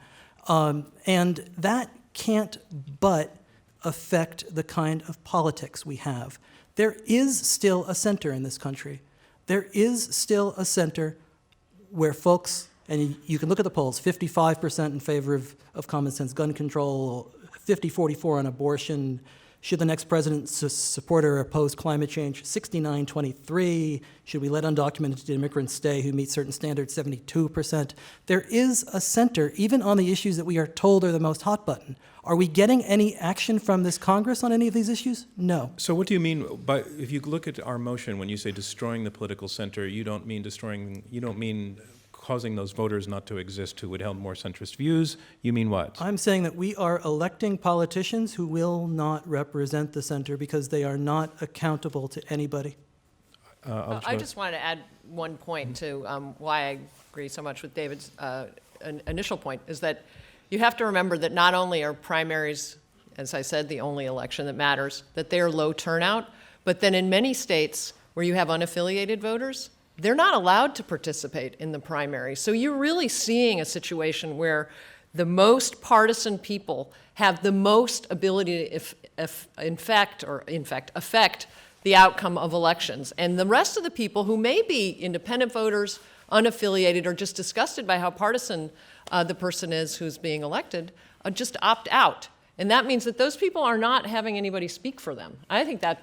And that can't but affect the kind of politics we have. There is still a center in this country. There is still a center where folks, and you can look at the polls, 55% in favor of common sense gun control, 50-44 on abortion. Should the next president support or oppose climate change? 69-23. Should we let undocumented immigrants stay who meet certain standards? 72%. There is a center, even on the issues that we are told are the most hot button. Are we getting any action from this Congress on any of these issues? No. So what do you mean by, if you look at our motion, when you say destroying the political center, you don't mean causing those voters not to exist who would hold more centrist views? You mean what? I'm saying that we are electing politicians who will not represent the center because they are not accountable to anybody. I just wanted to add one point to why I agree so much with David's initial point, is that you have to remember that not only are primaries, as I said, the only election that matters, that they are low turnout, but then in many states where you have unaffiliated voters, they're not allowed to participate in the primary. So you're really seeing a situation where the most partisan people have the most ability to affect the outcome of elections. And the rest of the people who may be independent voters, unaffiliated, or just disgusted by how partisan the person is who's being elected, just opt out. And that means that those people are not having anybody speak for them. I think that's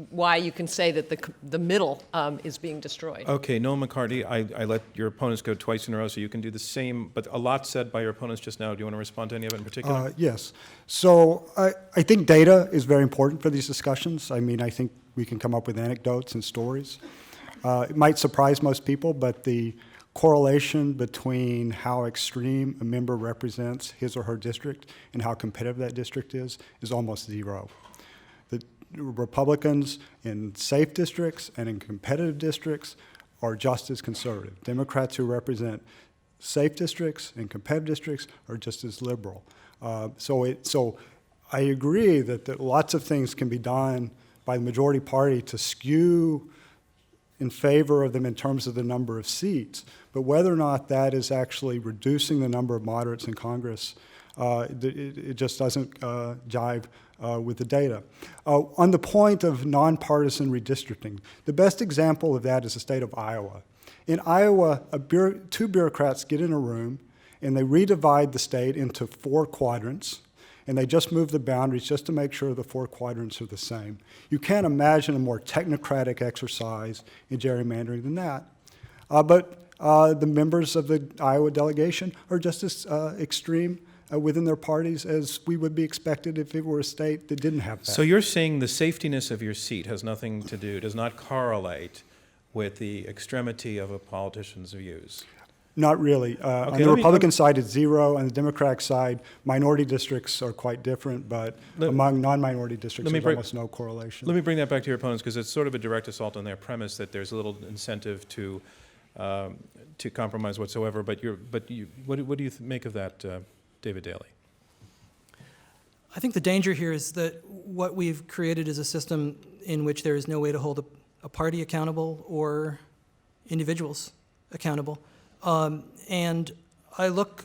why you can say that the middle is being destroyed. Okay, Noel McCarty, I let your opponents go twice in a row, so you can do the same, but a lot said by your opponents just now. Do you want to respond to any of it in particular? Yes. So I think data is very important for these discussions. I mean, I think we can come up with anecdotes and stories. It might surprise most people, but the correlation between how extreme a member represents his or her district and how competitive that district is almost zero. The Republicans in safe districts and in competitive districts are just as conservative. Democrats who represent safe districts and competitive districts are just as liberal. So I agree that lots of things can be done by the majority party to skew in favor of them in terms of the number of seats, but whether or not that is actually reducing the number of moderates in Congress, it just doesn't jive with the data. On the point of nonpartisan redistricting, the best example of that is the state of Iowa. In Iowa, two bureaucrats get in a room and they redivide the state into 4 quadrants, and they just move the boundaries just to make sure the 4 quadrants are the same. You can't imagine a more technocratic exercise in gerrymandering than that. But the members of the Iowa delegation are just as extreme within their parties as we would be expected if it were a state that didn't have that. So you're saying the safetiness of your seat has nothing to do, does not correlate with the extremity of a politician's views? Not really. On the Republican side, it's 0. On the Democratic side, minority districts are quite different, but among non-minority districts, there's almost no correlation. Let me bring that back to your opponents, because it's sort of a direct assault on their premise that there's a little incentive to compromise whatsoever. But what do you make of that, David Daley? I think the danger here is that what we've created is a system in which there is no way to hold a party accountable or individuals accountable. And I look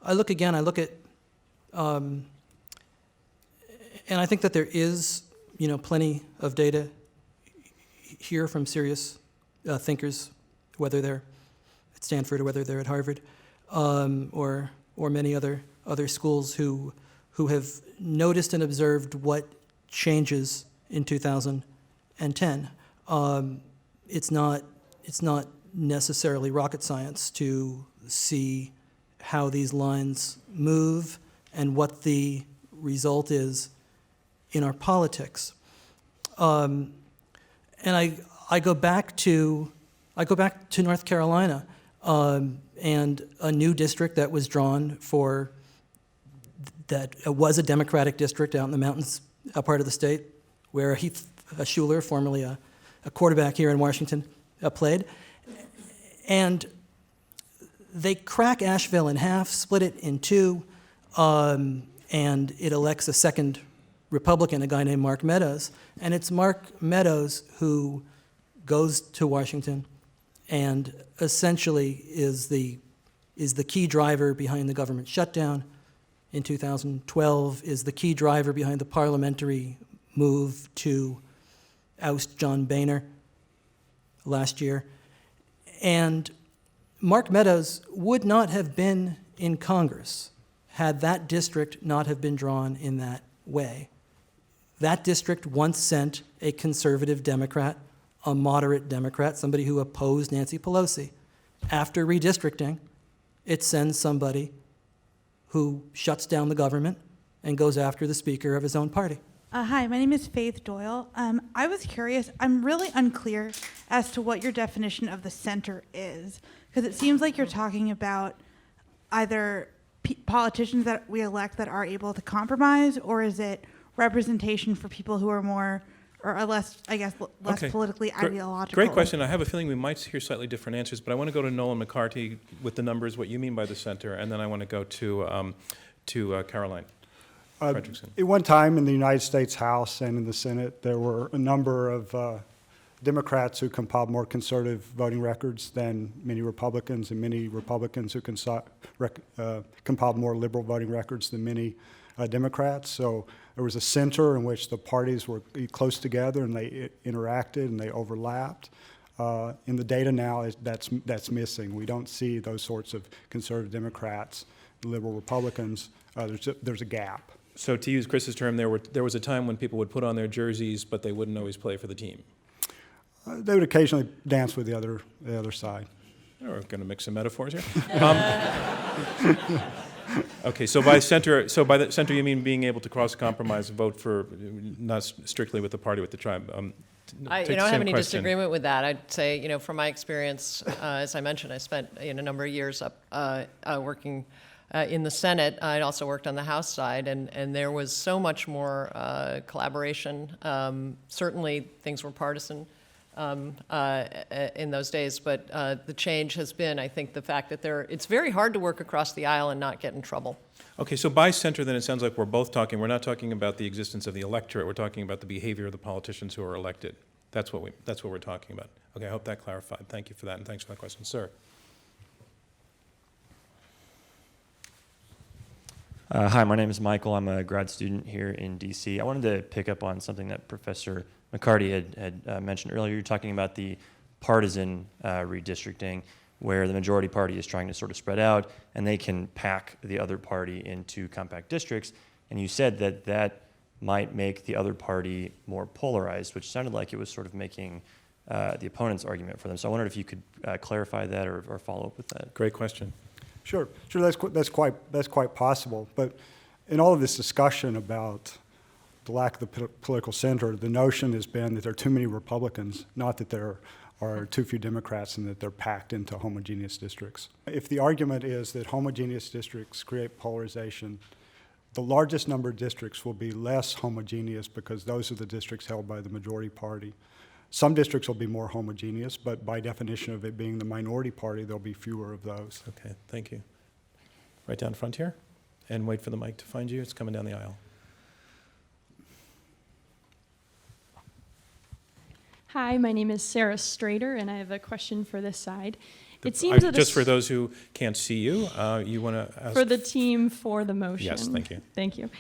at, and I think that there is, plenty of data here from serious thinkers, whether they're at Stanford or whether they're at Harvard, or many other schools who have noticed and observed what changes in 2010. It's not necessarily rocket science to see how these lines move and what the result is in our politics. And I go back to North Carolina and a new district that was drawn for that was a Democratic district out in the mountains part of the state where Heath Schuler, formerly a quarterback here in Washington, played. And they crack Asheville in half, split it in two, and it elects a second Republican, a guy named Mark Meadows. And it's Mark Meadows who goes to Washington and essentially is the key driver behind the government shutdown in 2012, is the key driver behind the parliamentary move to oust John Boehner last year. And Mark Meadows would not have been in Congress had that district not have been drawn in that way. That district once sent a conservative Democrat, a moderate Democrat, somebody who opposed Nancy Pelosi. After redistricting, it sends somebody who shuts down the government and goes after the speaker of his own party. Hi, my name is Faith Doyle. I was curious, I'm really unclear as to what your definition of the center is, because it seems like you're talking about either politicians that we elect that are able to compromise, or is it representation for people who are more, or are less, I guess, less Okay. politically ideological? Great question. I have a feeling we might hear slightly different answers, but I want to go to Nolan McCarty with the numbers, what you mean by the center, and then I want to go to Caroline Fredrickson. At one time in the United States House and in the Senate, there were a number of Democrats who compiled more conservative voting records than many Republicans, and many Republicans who compiled more liberal voting records than many Democrats. So there was a center in which the parties were close together and they interacted and they overlapped. In the data now, that's missing. We don't see those sorts of conservative Democrats, liberal Republicans. There's a gap. So to use Chris's term, there was a time when people would put on their jerseys, but they wouldn't always play for the team. They would occasionally dance with the other side. Oh, we're going to mix some metaphors here. Okay, so by the center you mean being able to cross-compromise and vote for, not strictly with the party, with the tribe. I don't have any disagreement with that. I'd say, from my experience, as I mentioned, I spent a number of years working in the Senate. I'd also worked on the House side, and there was so much more collaboration. Certainly, things were partisan in those days, but the change has been, I think, the fact that it's very hard to work across the aisle and not get in trouble. Okay, so by center, then it sounds like we're not talking about the existence of the electorate, we're talking about the behavior of the politicians who are elected. That's what we're talking about. Okay, I hope that clarified. Thank you for that, and thanks for that question. Sir. Hi, my name is Michael. I'm a grad student here in DC. I wanted to pick up on something that Professor McCarty had mentioned earlier. You're talking about the partisan redistricting, where the majority party is trying to sort of spread out, and they can pack the other party into compact districts. And you said that might make the other party more polarized, which sounded like it was sort of making the opponent's argument for them. So I wondered if you could clarify that or follow up with that. Great question. Sure. That's quite possible. But in all of this discussion about the lack of the political center, the notion has been that there are too many Republicans, not that there are too few Democrats and that they're packed into homogeneous districts. If the argument is that homogeneous districts create polarization, the largest number of districts will be less homogeneous because those are the districts held by the majority party. Some districts will be more homogeneous, but by definition of it being the minority party, there'll be fewer of those. Okay, thank you. Right down front here, and wait for the mic to find you. It's coming down the aisle. Hi, my name is Sarah Strader, and I have a question for this side. It seems that just for those who can't see you, you want to ask? for the team for the motion. Yes, thank you. Thank you.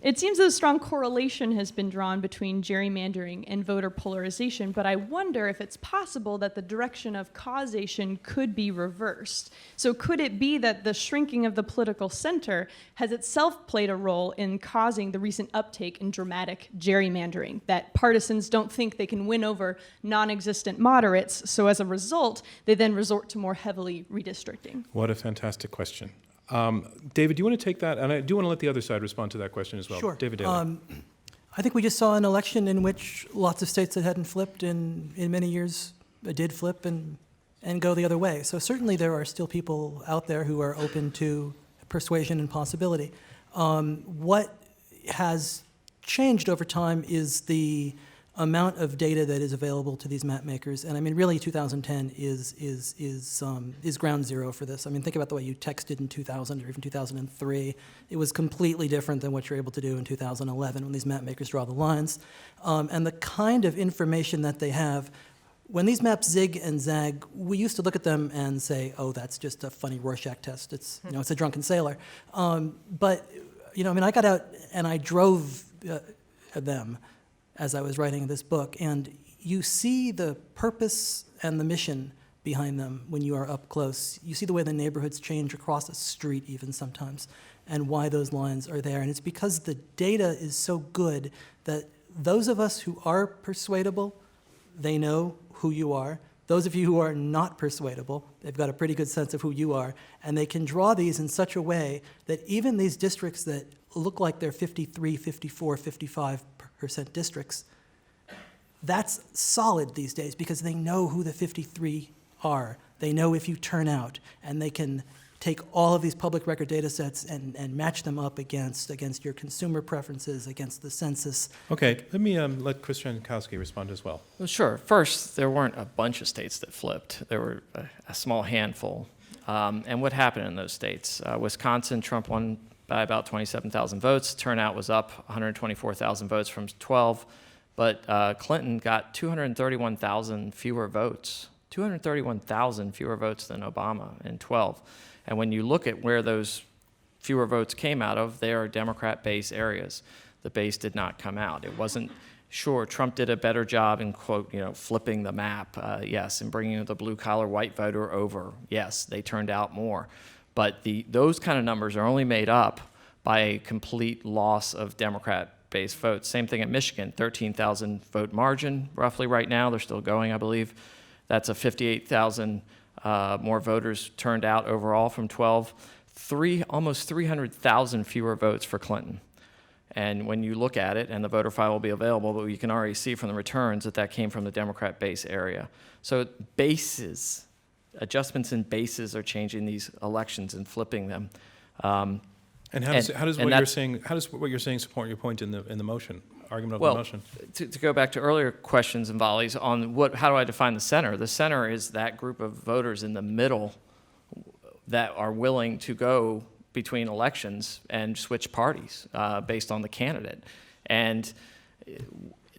It seems that a strong correlation has been drawn between gerrymandering and voter polarization, but I wonder if it's possible that the direction of causation could be reversed. So could it be that the shrinking of the political center has itself played a role in causing the recent uptake in dramatic gerrymandering, that partisans don't think they can win over non-existent moderates, so as a result, they then resort to more heavily redistricting? What a fantastic question. David, do you want to take that? And I do want to let the other side respond to that question as well. Sure. David Daley. I think we just saw an election in which lots of states that hadn't flipped in many years did flip and go the other way. So certainly there are still people out there who are open to persuasion and possibility. What has changed over time is the amount of data that is available to these map makers, and I mean, really, 2010 is ground zero for this. I mean, think about the way you texted in 2000 or even 2003. It was completely different than what you're able to do in 2011 when these map makers draw the lines, and the kind of information that they have. When these maps zig and zag, we used to look at them and say, "Oh, that's just a funny Rorschach test. It's it's a drunken sailor." But I mean, I got out and I drove them as I was writing this book, and you see the purpose and the mission behind them when you are up close. You see the way the neighborhoods change across a street even sometimes, and why those lines are there. And it's because the data is so good that those of us who are persuadable, they know who you are. Those of you who are not persuadable, they've got a pretty good sense of who you are, and they can draw these in such a way that even these districts that look like they're 53, 54, 55% districts, that's solid these days because they know who the 53 are. They know if you turn out, and they can take all of these public record data sets and match them up against your consumer preferences, against the census. Okay, let me let Chris Jankowski respond as well. Well, sure. First, there weren't a bunch of states that flipped. There were a small handful. And what happened in those states? Wisconsin, Trump won by about 27,000 votes. Turnout was up 124,000 votes from 12. But Clinton got 231,000 fewer votes. 231,000 fewer votes than Obama in 12. And when you look at where those fewer votes came out of, they are Democrat base areas. The base did not come out. It wasn't, sure, Trump did a better job in, quote, flipping the map, yes, and bringing the blue-collar white voter over. Yes, they turned out more. But those kind of numbers are only made up by a complete loss of Democrat-based votes. Same thing at Michigan, 13,000 vote margin roughly right now. They're still going, I believe. That's a 58,000 more voters turned out overall from 12. Almost 300,000 fewer votes for Clinton. And when you look at it, and the voter file will be available, but you can already see from the returns that came from the Democrat base area. So bases, adjustments in bases are changing these elections and flipping them. And how does what you're saying support your point in the motion, argument of the motion? To go back to earlier questions and volleys on how do I define the center? The center is that group of voters in the middle that are willing to go between elections and switch parties based on the candidate. And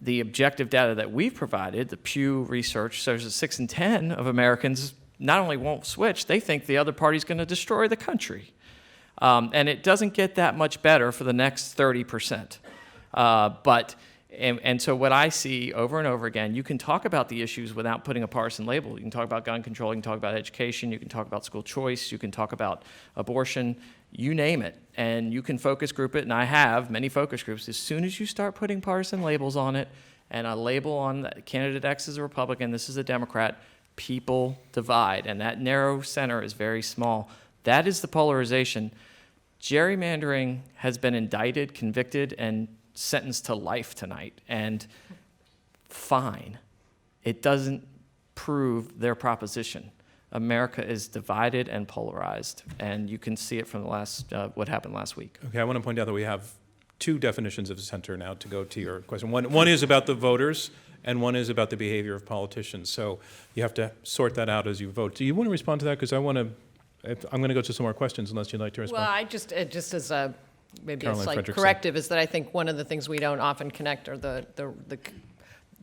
the objective data that we've provided, the Pew research, shows that 6 in 10 of Americans not only won't switch, they think the other party's going to destroy the country. And it doesn't get that much better for the next 30%. And so what I see over and over again, you can talk about the issues without putting a partisan label. You can talk about gun control, you can talk about education, you can talk about school choice, you can talk about abortion, you name it. And you can focus group it, and I have many focus groups. As soon as you start putting partisan labels on it, and a label on candidate X is a Republican, this is a Democrat, people divide. And that narrow center is very small. That is the polarization. Gerrymandering has been indicted, convicted, and sentenced to life tonight, and fine. It doesn't prove their proposition. America is divided and polarized, and you can see it from what happened last week. Okay, I want to point out that we have two definitions of center now to go to your question. One is about the voters, and one is about the behavior of politicians. So you have to sort that out as you vote. Do you want to respond to that? Because I'm going to go to some more questions unless you'd like to respond. Well, I just as a maybe Caroline a slight Frederickson. corrective is that I think one of the things we don't often connect are the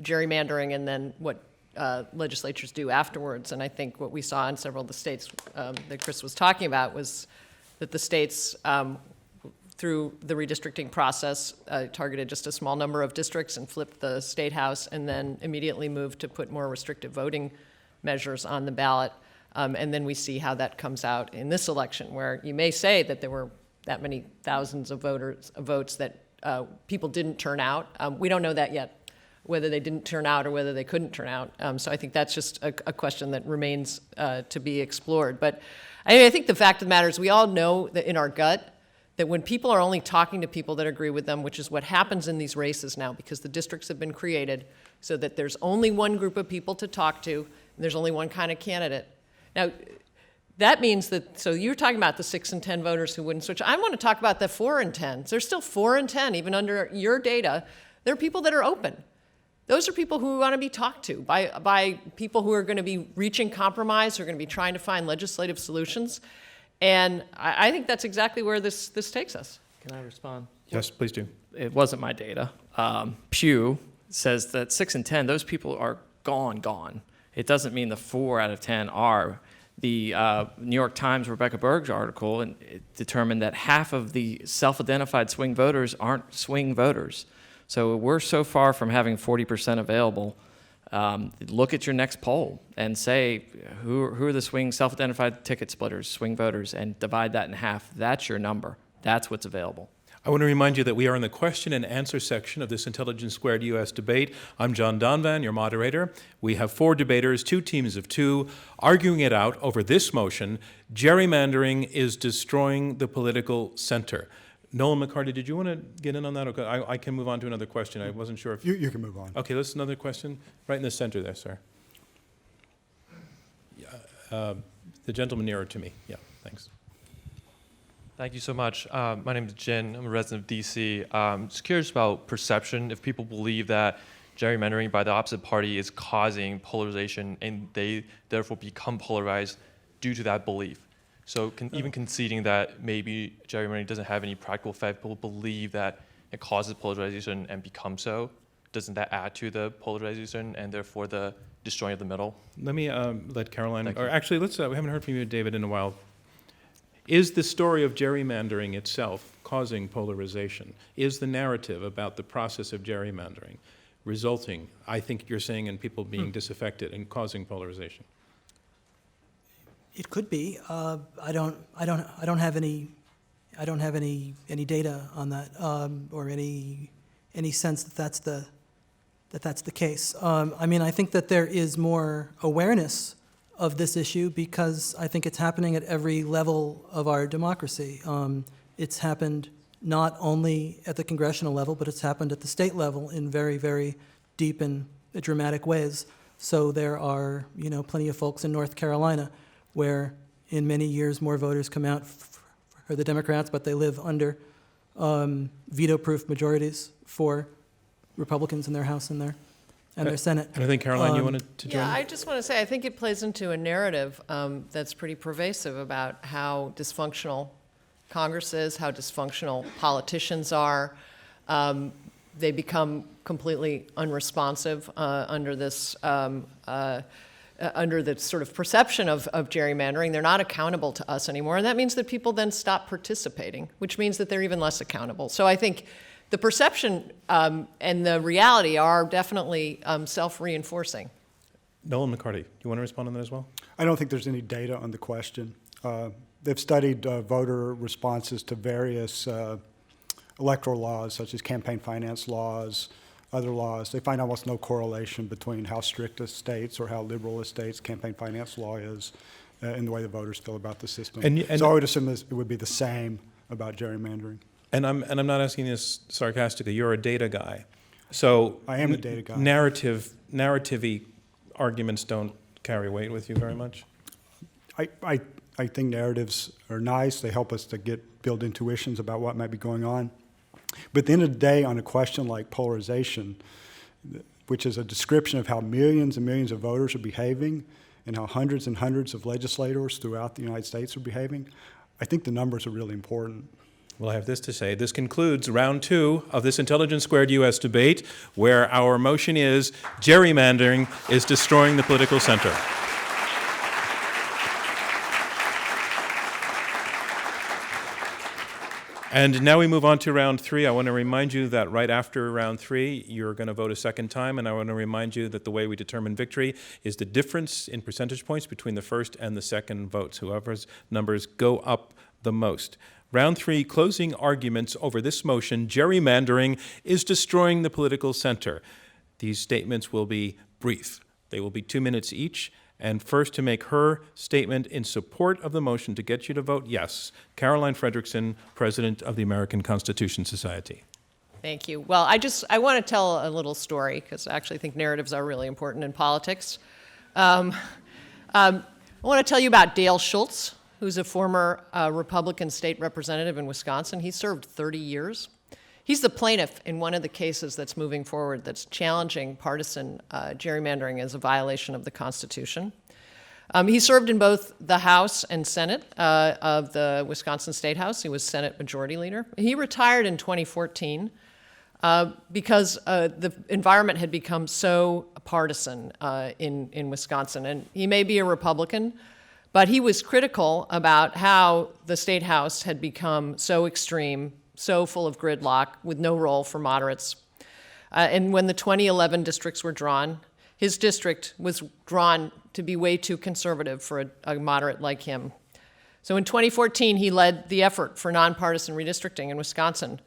gerrymandering and then what legislatures do afterwards. And I think what we saw in several of the states that Chris was talking about was that the states, through the redistricting process, targeted just a small number of districts and flipped the state house, and then immediately moved to put more restrictive voting measures on the ballot. And then we see how that comes out in this election, where you may say that there were that many thousands of votes that people didn't turn out. We don't know that yet. whether they didn't turn out or whether they couldn't turn out. So I think that's just a question that remains to be explored. But I think the fact of the matter is we all know that in our gut that when people are only talking to people that agree with them, which is what happens in these races now because the districts have been created so that there's only one group of people to talk to and there's only one kind of candidate. Now, that means that, so you're talking about the 6 in 10 voters who wouldn't switch. I want to talk about the 4 in 10. There's still 4 in 10, even under your data. There are people that are open. Those are people who want to be talked to by people who are going to be reaching compromise, who are going to be trying to find legislative solutions. And I think that's exactly where this takes us. Can I respond? Yes, please do. It wasn't my data. Pew says that 6 in 10, those people are gone. It doesn't mean the 4 out of 10 are. The New York Times Rebecca Berg's article it determined that half of the self-identified swing voters aren't swing voters. So we're so far from having 40% available. Look at your next poll and say, who are the swing self-identified ticket splitters, swing voters, and divide that in half. That's your number. That's what's available. I want to remind you that we are in the question and answer section of this Intelligence Squared U.S. debate. I'm John Donvan, your moderator. We have 4 debaters, 2 teams of 2, arguing it out over this motion: gerrymandering is destroying the political center. Nolan McCarty, did you want to get in on that? Okay, I can move on to another question. I wasn't sure if... You can move on. Okay, let's another question. Right in the center there, sir. The gentleman nearer to me. Yeah, thanks. Thank you so much. My name is Jin. I'm a resident of DC. Just curious about perception. If people believe that gerrymandering by the opposite party is causing polarization and they therefore become polarized due to that belief. So even conceding that maybe gerrymandering doesn't have any practical effect, people believe that it causes polarization and becomes so. Doesn't that add to the polarization and therefore the destroying of the middle? Let me let Caroline, or actually, we haven't heard from you, David, in a while. Is the story of gerrymandering itself causing polarization? Is the narrative about the process of gerrymandering resulting, I think you're saying, in people being disaffected and causing polarization? It could be. I don't have any data on that, or any sense that that's the case. I mean, I think that there is more awareness of this issue because I think it's happening at every level of our democracy. It's happened not only at the congressional level, but it's happened at the state level in very, very deep and dramatic ways. So there are, plenty of folks in North Carolina where in many years more voters come out for the Democrats, but they live under veto-proof majorities for Republicans in their House and their Senate. And I think, Caroline, you wanted to join? Yeah, I just want to say I think it plays into a narrative that's pretty pervasive about how dysfunctional Congress is, how dysfunctional politicians are. They become completely unresponsive under this under the sort of perception of gerrymandering. They're not accountable to us anymore, and that means that people then stop participating, which means that they're even less accountable. So I think the perception and the reality are definitely self-reinforcing. Nolan McCarty, do you want to respond on that as well? I don't think there's any data on the question. They've studied voter responses to various electoral laws, such as campaign finance laws, other laws. They find almost no correlation between how strict a state's or how liberal a state's campaign finance law is and the way the voters feel about the system. So I would assume it would be the same about gerrymandering. And I'm not asking this sarcastically. You're a data guy, so I am a data guy. Narrative-y arguments don't carry weight with you very much. I think narratives are nice. They help us to build intuitions about what might be going on. But at the end of the day, on a question like polarization, which is a description of how millions and millions of voters are behaving and how hundreds and hundreds of legislators throughout the United States are behaving, I think the numbers are really important. Well, I have this to say. This concludes round 2 of this Intelligence Squared U.S. debate, where our motion is gerrymandering is destroying the political center. And now we move on to round 3. I want to remind you that right after round 3, you're going to vote a second time, and I want to remind you that the way we determine victory is the difference in percentage points between the first and the second votes, whoever's numbers go up the most. Round 3, closing arguments over this motion, gerrymandering is destroying the political center. These statements will be brief. They will be 2 minutes each. And first, to make her statement in support of the motion to get you to vote yes, Caroline Frederickson, President of the American Constitution Society. Thank you. Well, I want to tell a little story because I actually think narratives are really important in politics. I want to tell you about Dale Schultz, who's a former Republican state representative in Wisconsin. He served 30 years. He's the plaintiff in one of the cases that's moving forward that's challenging partisan gerrymandering as a violation of the Constitution. He served in both the House and Senate of the Wisconsin State House. He was Senate Majority Leader. He retired in 2014 because the environment had become so partisan in Wisconsin. And he may be a Republican, but he was critical about how the State House had become so extreme, so full of gridlock, with no role for moderates. And when the 2011 districts were drawn, his district was drawn to be way too conservative for a moderate like him. So in 2014, he led the effort for nonpartisan redistricting in Wisconsin,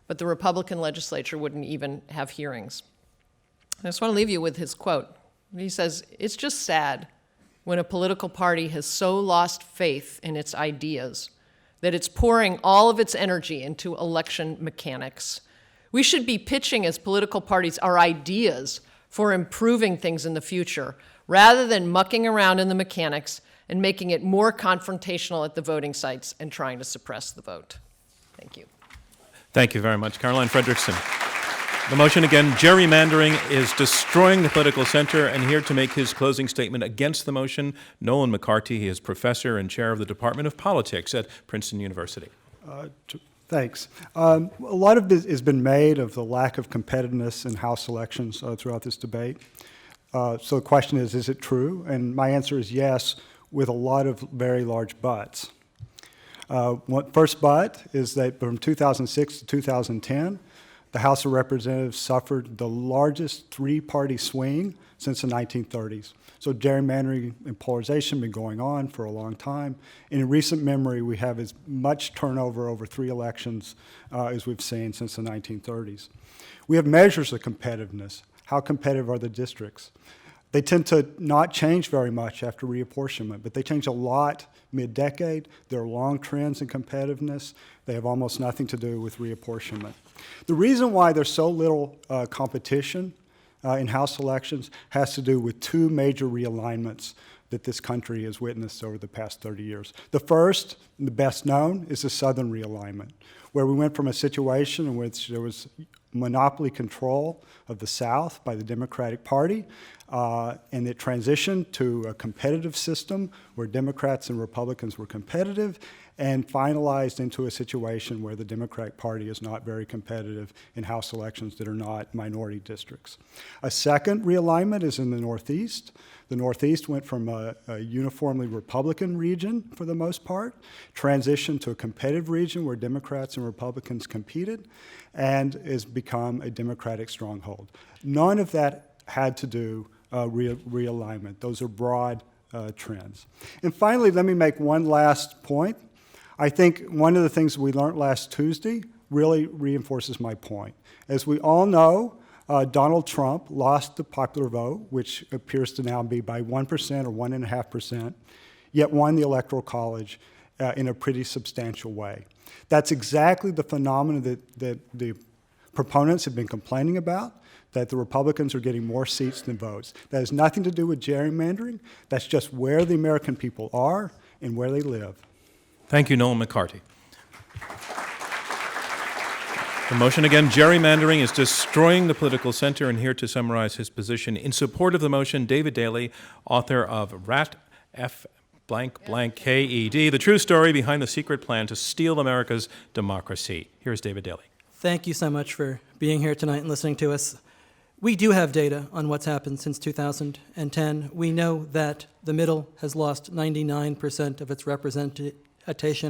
but the Republican legislature wouldn't even have hearings. I just want to leave you with his quote. He says, "It's just sad when a political party has so lost faith in its ideas that it's pouring all of its energy into election mechanics. We should be pitching as political parties our ideas for improving things in the future, rather than mucking around in the mechanics and making it more confrontational at the voting sites and trying to suppress the vote." Thank you. Thank you very much, Caroline Frederickson. The motion again, gerrymandering is destroying the political center, and here to make his closing statement against the motion, Nolan McCarty. He is professor and chair of the Department of Politics at Princeton University. Thanks. A lot of it has been made of the lack of competitiveness in House elections throughout this debate. So the question is it true? And my answer is yes, with a lot of very large buts. First but is that from 2006 to 2010, the House of Representatives suffered the largest three-party swing since the 1930s. So gerrymandering and polarization have been going on for a long time. In recent memory, we have as much turnover over 3 elections as we've seen since the 1930s. We have measures of competitiveness. How competitive are the districts? They tend to not change very much after reapportionment, but they change a lot mid-decade. There are long trends in competitiveness. They have almost nothing to do with reapportionment. The reason why there's so little competition in House elections has to do with 2 major realignments that this country has witnessed over the past 30 years. The first, and the best known, is the Southern realignment, where we went from a situation in which there was monopoly control of the South by the Democratic Party, and it transitioned to a competitive system where Democrats and Republicans were competitive, and finalized into a situation where the Democratic Party is not very competitive in House elections that are not minority districts. A second realignment is in the Northeast. The Northeast went from a uniformly Republican region, for the most part, transitioned to a competitive region where Democrats and Republicans competed, and has become a Democratic stronghold. None of that had to do realignment. Those are broad trends. And finally, let me make one last point. I think one of the things we learned last Tuesday really reinforces my point. As we all know, Donald Trump lost the popular vote, which appears to now be by 1% or 1.5%, yet won the Electoral College in a pretty substantial way. That's exactly the phenomenon that the proponents have been complaining about, that the Republicans are getting more seats than votes. That has nothing to do with gerrymandering. That's just where the American people are and where they live. Thank you, Nolan McCarty. The motion again, gerrymandering is destroying the political center, and here to summarize his position in support of the motion, David Daley, author of Rat F blank blank KED, the true story behind the secret plan to steal America's democracy. Here's David Daley. Thank you so much for being here tonight and listening to us. We do have data on what's happened since 2010. We know that the middle has lost 99% of its representation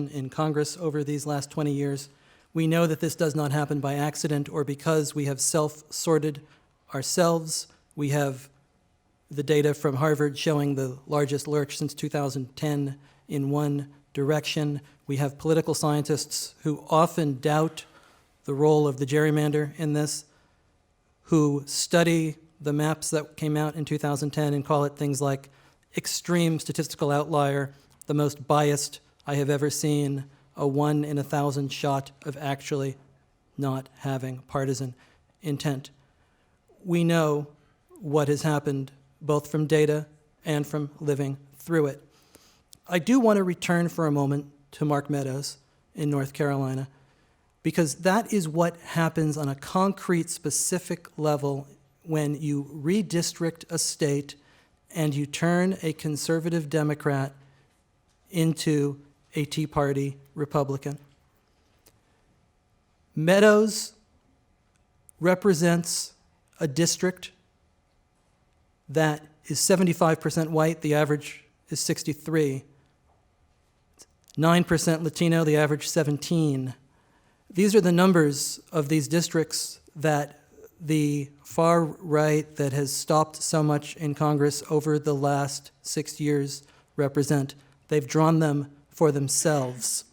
in Congress over these last 20 years. We know that this does not happen by accident or because we have self-sorted ourselves. We have the data from Harvard showing the largest lurch since 2010 in one direction. We have political scientists who often doubt the role of the gerrymander in this, who study the maps that came out in 2010 and call it things like extreme statistical outlier, the most biased I have ever seen, a 1 in 1,000 shot of actually not having partisan intent. We know what has happened both from data and from living through it. I do want to return for a moment to Mark Meadows in North Carolina, because that is what happens on a concrete, specific level when you redistrict a state and you turn a conservative Democrat into a Tea Party Republican. Meadows represents a district that is 75% white, the average is 63. 9% Latino, the average 17. These are the numbers of these districts that the far right that has stopped so much in Congress over the last 6 years represent. They've drawn them for themselves.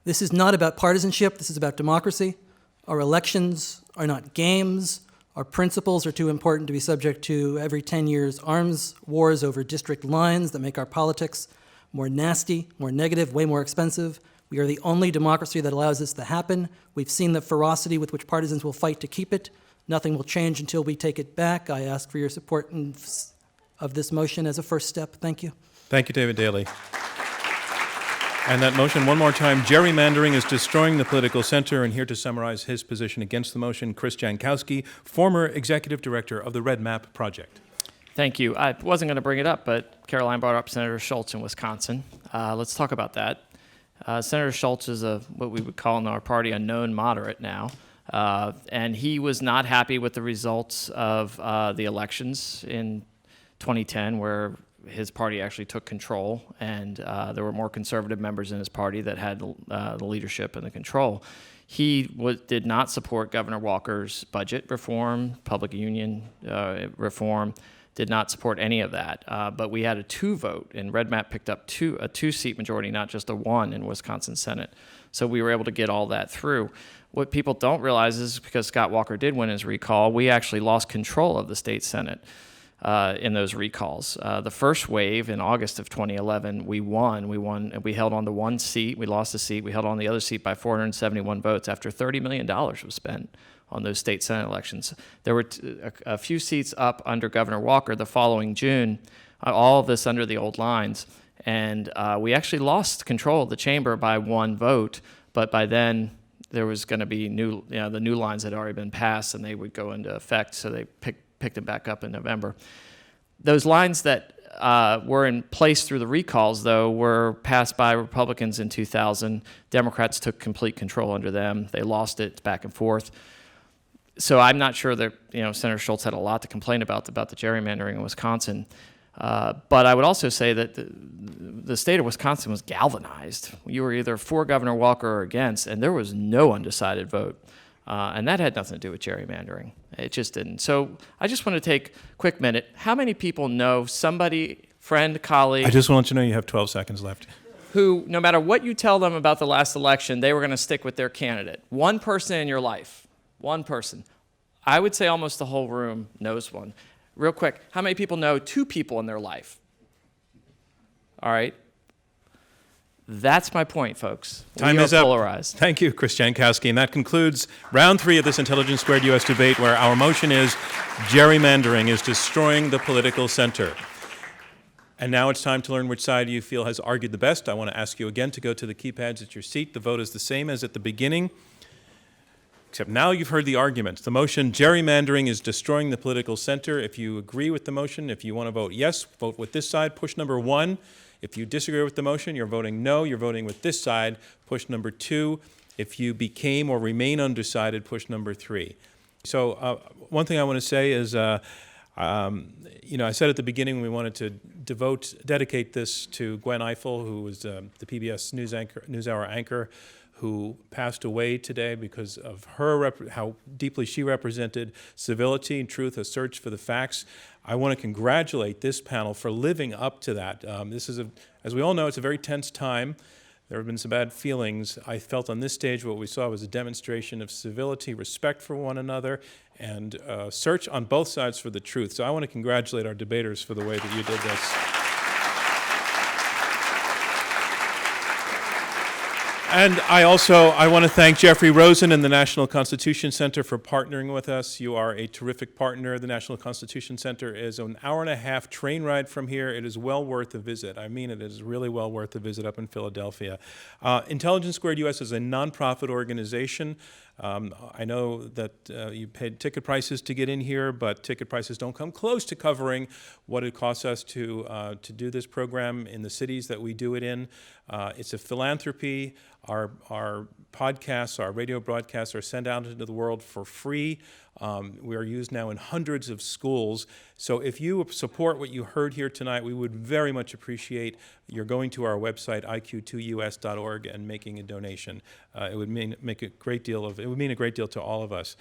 This is not about partisanship, this is about democracy. Our elections are not games. Our principles are too important to be subject to every 10 years arms wars over district lines that make our politics more nasty, more negative, way more expensive. We are the only democracy that allows this to happen. We've seen the ferocity with which partisans will fight to keep it. Nothing will change until we take it back. I ask for your support of this motion as a first step. Thank you. Thank you, David Daley. And that motion, one more time, gerrymandering is destroying the political center. And here to summarize his position against the motion, Chris Jankowski, former executive director of the Red Map Project. Thank you. I wasn't going to bring it up, but Caroline brought up Senator Schultz in Wisconsin. Let's talk about that. Senator Schultz is what we would call in our party a known moderate now. And he was not happy with the results of the elections in 2010, where his party actually took control, and there were more conservative members in his party that had the leadership and the control. He did not support Governor Walker's budget reform, public union reform, did not support any of that. But we had a 2 vote, and Red Map picked up a 2-seat majority, not just a 1 in Wisconsin Senate. So we were able to get all that through. What people don't realize is because Scott Walker did win his recall, we actually lost control of the state Senate in those recalls. The first wave in August of 2011, we won, and we held on to 1 seat. We lost a seat. We held on the other seat by 471 votes after $30 million was spent on those state Senate elections. There were a few seats up under Governor Walker the following June, all of this under the old lines. And we actually lost control of the chamber by 1 vote, but by then there was going to be the new lines had already been passed and they would go into effect, so they picked it back up in November. Those lines that were in place through the recalls, though, were passed by Republicans in 2000. Democrats took complete control under them. They lost it back and forth. So I'm not sure that Senator Schultz had a lot to complain about the gerrymandering in Wisconsin. But I would also say that the state of Wisconsin was galvanized. You were either for Governor Walker or against, and there was no undecided vote. And that had nothing to do with gerrymandering. It just didn't. So I just want to take a quick minute. How many people know somebody, friend, colleague, I just want to let you know you have 12 seconds left. who, no matter what you tell them about the last election, they were going to stick with their candidate? One person in your life. One person. I would say almost the whole room knows one. Real quick, how many people know 2 people in their life? All right. That's my point, folks. Time we is are up. polarized. Thank you, Chris Jankowski. And that concludes round 3 of this Intelligence Squared U.S. debate, where our motion is gerrymandering is destroying the political center. And now it's time to learn which side you feel has argued the best. I want to ask you again to go to the keypads at your seat. The vote is the same as at the beginning, except now you've heard the arguments. The motion, gerrymandering is destroying the political center. If you agree with the motion, if you want to vote yes, vote with this side, push number 1. If you disagree with the motion, you're voting no, you're voting with this side, push number 2. If you became or remain undecided, push number 3. So one thing I want to say is, I said at the beginning we wanted to dedicate this to Gwen Ifill, who was the PBS NewsHour anchor, who passed away today because of how deeply she represented civility and truth, a search for the facts. I want to congratulate this panel for living up to that. This is, as we all know, it's a very tense time. There have been some bad feelings. I felt on this stage what we saw was a demonstration of civility, respect for one another, and search on both sides for the truth. So I want to congratulate our debaters for the way that you did this. And I want to thank Jeffrey Rosen and the National Constitution Center for partnering with us. You are a terrific partner. The National Constitution Center is an hour-and-a-half train ride from here. It is well worth a visit. I mean it is really well worth a visit up in Philadelphia. Intelligence Squared US is a nonprofit organization. I know that you paid ticket prices to get in here, but ticket prices don't come close to covering what it costs us to do this program in the cities that we do it in. It's a philanthropy. Our podcasts, our radio broadcasts are sent out into the world for free. We are used now in hundreds of schools. So if you support what you heard here tonight, we would very much appreciate your going to our website, iq2us.org, and making a donation. It would mean a great deal to all of us.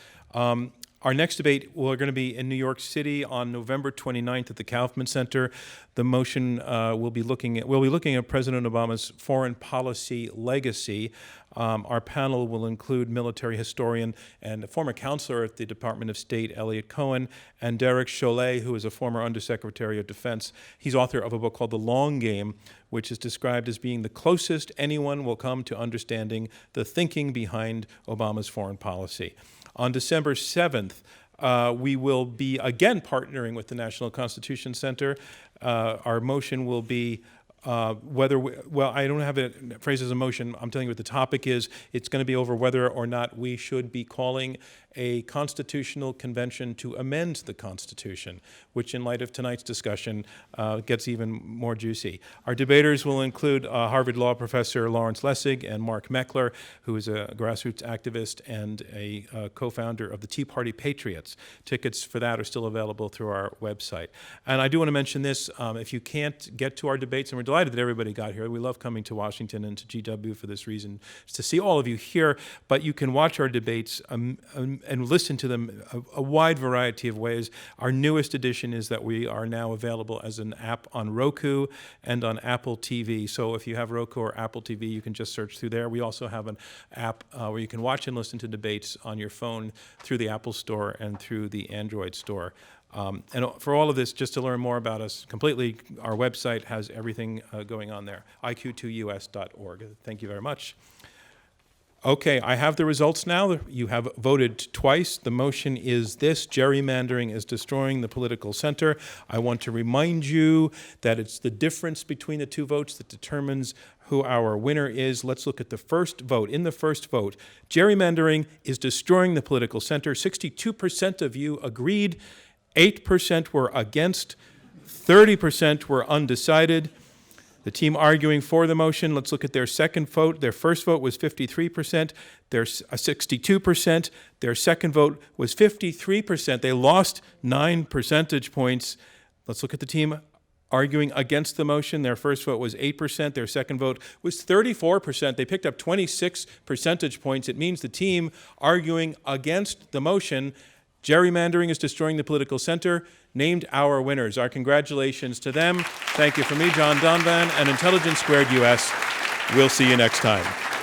Our next debate, we're going to be in New York City on November 29th at the Kaufman Center. The motion we'll be looking at President Obama's foreign policy legacy. Our panel will include military historian and former counselor at the Department of State, Elliot Cohen, and Derek Chollet, who is a former Undersecretary of Defense. He's author of a book called The Long Game, which is described as being the closest anyone will come to understanding the thinking behind Obama's foreign policy. On December 7th, we will be again partnering with the National Constitution Center. Our motion will be I don't have it phrased as a motion. I'm telling you what the topic is. It's going to be over whether or not we should be calling a constitutional convention to amend the Constitution, which in light of tonight's discussion gets even more juicy. Our debaters will include Harvard Law professor Lawrence Lessig and Mark Meckler, who is a grassroots activist and a co-founder of the Tea Party Patriots. Tickets for that are still available through our website. And I do want to mention this, if you can't get to our debates, and we're delighted that everybody got here. We love coming to Washington and to GW for this reason, to see all of you here, but you can watch our debates and listen to them a wide variety of ways. Our newest addition is that we are now available as an app on Roku and on Apple TV. So if you have Roku or Apple TV, you can just search through there. We also have an app where you can watch and listen to debates on your phone through the Apple Store and through the Android Store. And for all of this, just to learn more about us completely, our website has everything going on there, iq2us.org. Thank you very much. Okay, I have the results now. You have voted twice. The motion is this: gerrymandering is destroying the political center. I want to remind you that it's the difference between the two votes that determines who our winner is. Let's look at the first vote. In the first vote, gerrymandering is destroying the political center. 62% of you agreed, 8% were against, 30% were undecided. The team arguing for the motion, let's look at their second vote. Their first vote was 53%, there's 62%. Their second vote was 53%. They lost 9 percentage points. Let's look at the team arguing against the motion. Their first vote was 8%. Their second vote was 34%. They picked up 26 percentage points. It means the team arguing against the motion, gerrymandering is destroying the political center, named our winners. Our congratulations to them. Thank you from me, John Donvan, and Intelligence Squared US. We'll see you next time.